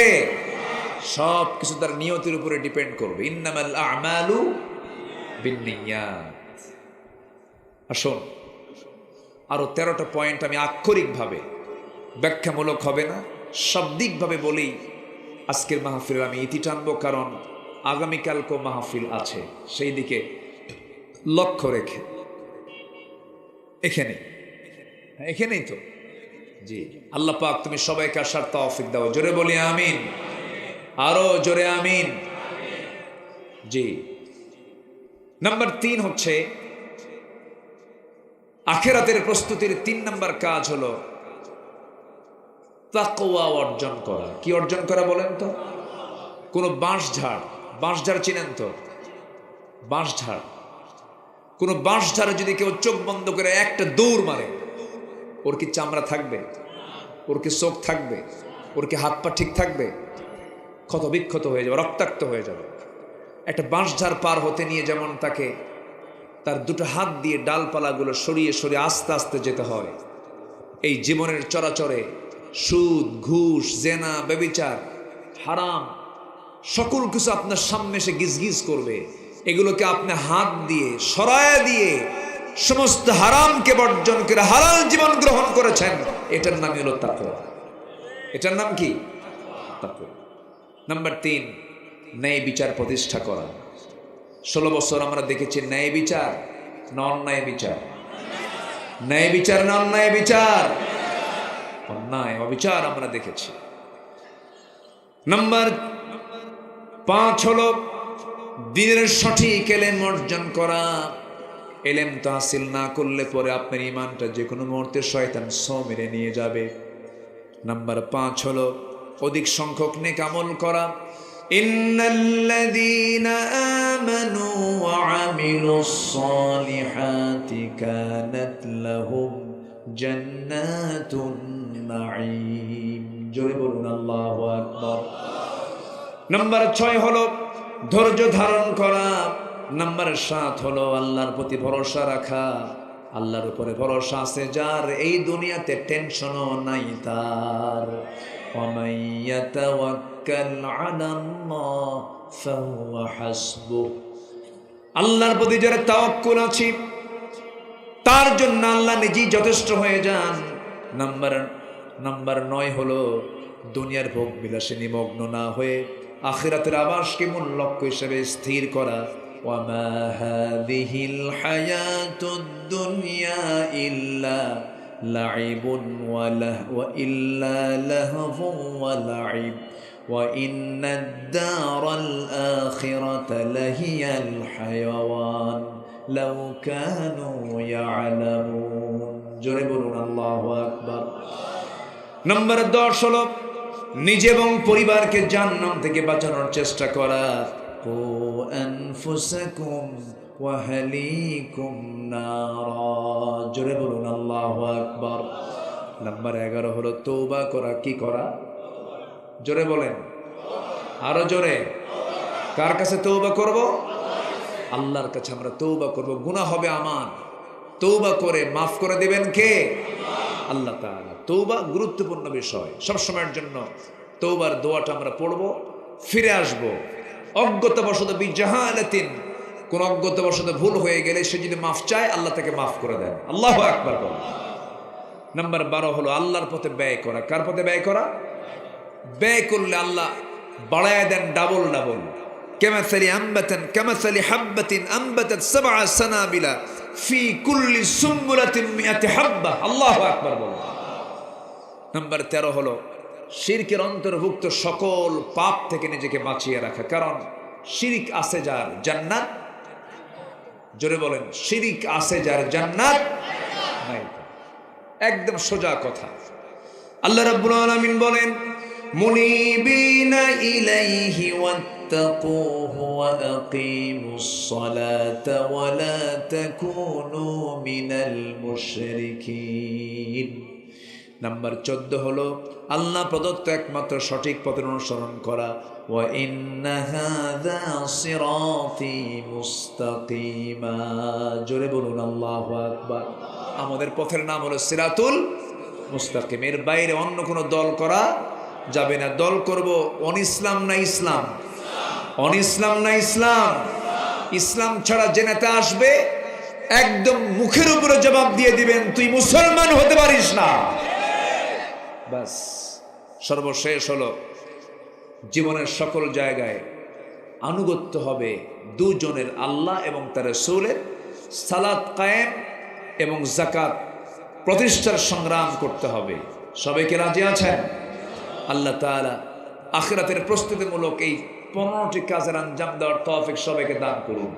সব কিছু তার নিয়তের উপরে ডিপেন্ড করবে। ইন্নামাল আ'মালু বিন্নিয়াত। আসুন, আরো 13টা পয়েন্ট আমি আক্ষরিকভাবে, ব্যাখ্যামূলক হবে না, শাব্দিকভাবে বলেই আজকের মাহফিলের আমি ইতি টানবো, কারণ আগামীকালকেও মাহফিল আছে, সেই দিকে লক্ষ্য রেখে। এখানেই তো জি। আল্লাহ পাক তুমি সবাইকে আসার তৌফিক দাও। জোরে বলি আমিন, আরো জোরে আমিন। জি, নাম্বার 3 হচ্ছে আখিরাতের প্রস্তুতির 3 নাম্বার কাজ হলো তাকওয়া অর্জন করা। কি অর্জন করা বলেন তো? কোন বাঁশঝাড় চিনেন তো? কোন বাঁশঝাড়ে যদি কেউ চোখ বন্ধ করে একটা দৌড় মারে, ওর কি চামড়া থাকবে? ওর কি চোখ থাকবে? ওর কি হাত পা ঠিক থাকবে? ক্ষত বিক্ষত হয়ে যাবে, রক্তাক্ত হয়ে যাবে। একটা বাঁশঝাড় পার হতে নিয়ে যেমন তাকে তার 2টো হাত দিয়ে ডালপালাগুলো সরিয়ে সরিয়ে আস্তে আস্তে যেতে হয়, এই জীবনের চরাচরে সুদ, ঘুষ, জেনা, ব্যভিচার, হারাম সকল কিছু আপনার সামনে এসে গিজগিজ করবে। এগুলোকে আপনি হাত দিয়ে সরায় দিয়ে সমস্ত হারামকে বর্জন করে হালাল জীবন গ্রহণ করেছেন, এটার নামই হলো তাকওয়া। এটার নাম কি? তাকওয়া। নাম্বার 3, ন্যায় বিচার প্রতিষ্ঠা করা। 16 বছর আমরা দেখেছি ন্যায় বিচার না অন্যায় বিচার? ন্যায় বিচার না অন্যায় বিচার? অন্যায়, অবিচার আমরা দেখেছি। নাম্বার 5 হলো দ্বীনের সঠিক এলেম অর্জন করা। এলেম তো হাসিল না করলে পরে আপনার ইমানটা যে কোনো মুহূর্তে শয়তান ছো মেরে নিয়ে যাবে। নাম্বার 5 হলো অধিক সংখ্যক নেক আমল করা। ইন্নাল্লাযীনা আমানু ওয়া আমিলুস সালিহাতি কানাত লাহুম জান্নাতুন নাঈম। জোরে বলুন আল্লাহু আকবার। নাম্বার 6 হলো ধৈর্য ধারণ করা। নাম্বার 7 হলো আল্লাহর প্রতি ভরসা রাখা। আল্লাহর উপরে ভরসা আছে যার, এই দুনিয়াতে টেনশনও নাই তার। ওয়ামান ইয়াতাওয়াক্কাল আলাল্লাহ ফাহুয়া হাসবুহ। আল্লাহর প্রতি যারা তাওয়াক্কুল আছে তার জন্য আল্লাহ নিজেই যথেষ্ট হয়ে যান। নাম্বার 9 হলো দুনিয়ার ভোগ বিলাসে নিমগ্ন না হয়ে আখিরাতের আবাসকে মূল লক্ষ্য হিসেবে স্থির করা। ওয়ামা হাযিহিল হায়াতুদ দুনিয়া ইল্লা লাইবুন ওয়া ইল্লা লাহবুন ওয়া লাইব ওয়া ইন্নাদ দারাল আখিরাতা লাহিয়াল হায়াওয়ান লাউ কানু ইয়ালামুন। জোরে বলুন আল্লাহু আকবার। নম্বর 10 হলো নিজে এবং পরিবারকে জাহান্নাম থেকে বাঁচানোর চেষ্টা করা। কু আনফুসাকুম ওয়া আহলিকুম নারা। জোরে বলুন আল্লাহু আকবার। নম্বর 11 হলো তওবা করা। কি করা? জোরে বলেন, আরো জোরে। কার কাছে তওবা করব? আল্লাহর কাছে আমরা তওবা করব। গুনাহ হবে আমার, তওবা করে মাফ করে দিবেন কে? আল্লাহ তাআলা। তওবা গুরুত্বপূর্ণ বিষয়। সব সময়ের জন্য তওবার দোয়াটা আমরা পড়ব, ফিরে আসব। অজ্ঞতাবশত বিজাহালাতিন, কোন অজ্ঞতাবশত ভুল হয়ে গেলে সে যদি মাফ চায়, আল্লাহ তাকে মাফ করে দেন। আল্লাহু আকবার বলেন। নাম্বার 12 হলো আল্লাহর পথে ব্যয় করা। কার পথে ব্যয় করা? ব্যয় করলে আল্লাহ বাড়ায় দেন ডাবল ডাবল। কামাসালি হাব্বাতিন আনবাতাত সাবআ সানাবিলা ফি কুল্লি সুম্বুলাতিন মিআতি হাব্বা। আল্লাহু আকবার বলেন। নাম্বার 13 হলো শিরকের অন্তর্ভুক্ত সকল পাপ থেকে নিজেকে বাঁচিয়ে রাখা। কারণ শিরিক আছে যার, জান্নাত। জোরে বলেন, শিরিক আছে যার, জান্নাত নাই। একদম সোজা কথা। আল্লাহ রাব্বুল আলামিন বলেন, মুনিবিনা ইলাইহি ওয়াত্তাকুহু ওয়া আকিমুস সালাতা ওয়া লা তাকুনু মিনাল মুশরিকিন। নাম্বার 14 হলো আল্লাহ প্রদত্ত একমাত্র সঠিক পথের অনুসরণ করা। ওয়া ইন্না হাযা সিরাতি মুস্তাকিমা। জোরে বলুন আল্লাহু আকবার। আমাদের পথের নাম হলো সিরাতুল মুস্তাকিম। এর বাইরে অন্য কোনো দল করা যাবে না। দল করব অনিসলাম না ইসলাম, অনিসলাম না ইসলাম। ইসলাম ছাড়া যে নেতা আসবে একদম মুখের উপরে জবাব দিয়ে দিবেন, তুই মুসলমান হতে পারিস না। বাস। সর্বশেষ হলো জীবনের সকল জায়গায় আনুগত্য হবে দুজনের, আল্লাহ এবং তার রাসূলের। সালাত কায়েম এবং যাকাত প্রতিষ্ঠার সংগ্রাম করতে হবে। সবাইকে রাজি আছেন? আল্লাহ তাআলা আখিরাতের প্রস্তুতিমূলক এই 15টি কাজের আঞ্জাম দেওয়ার তৌফিক সবাইকে দান করুন।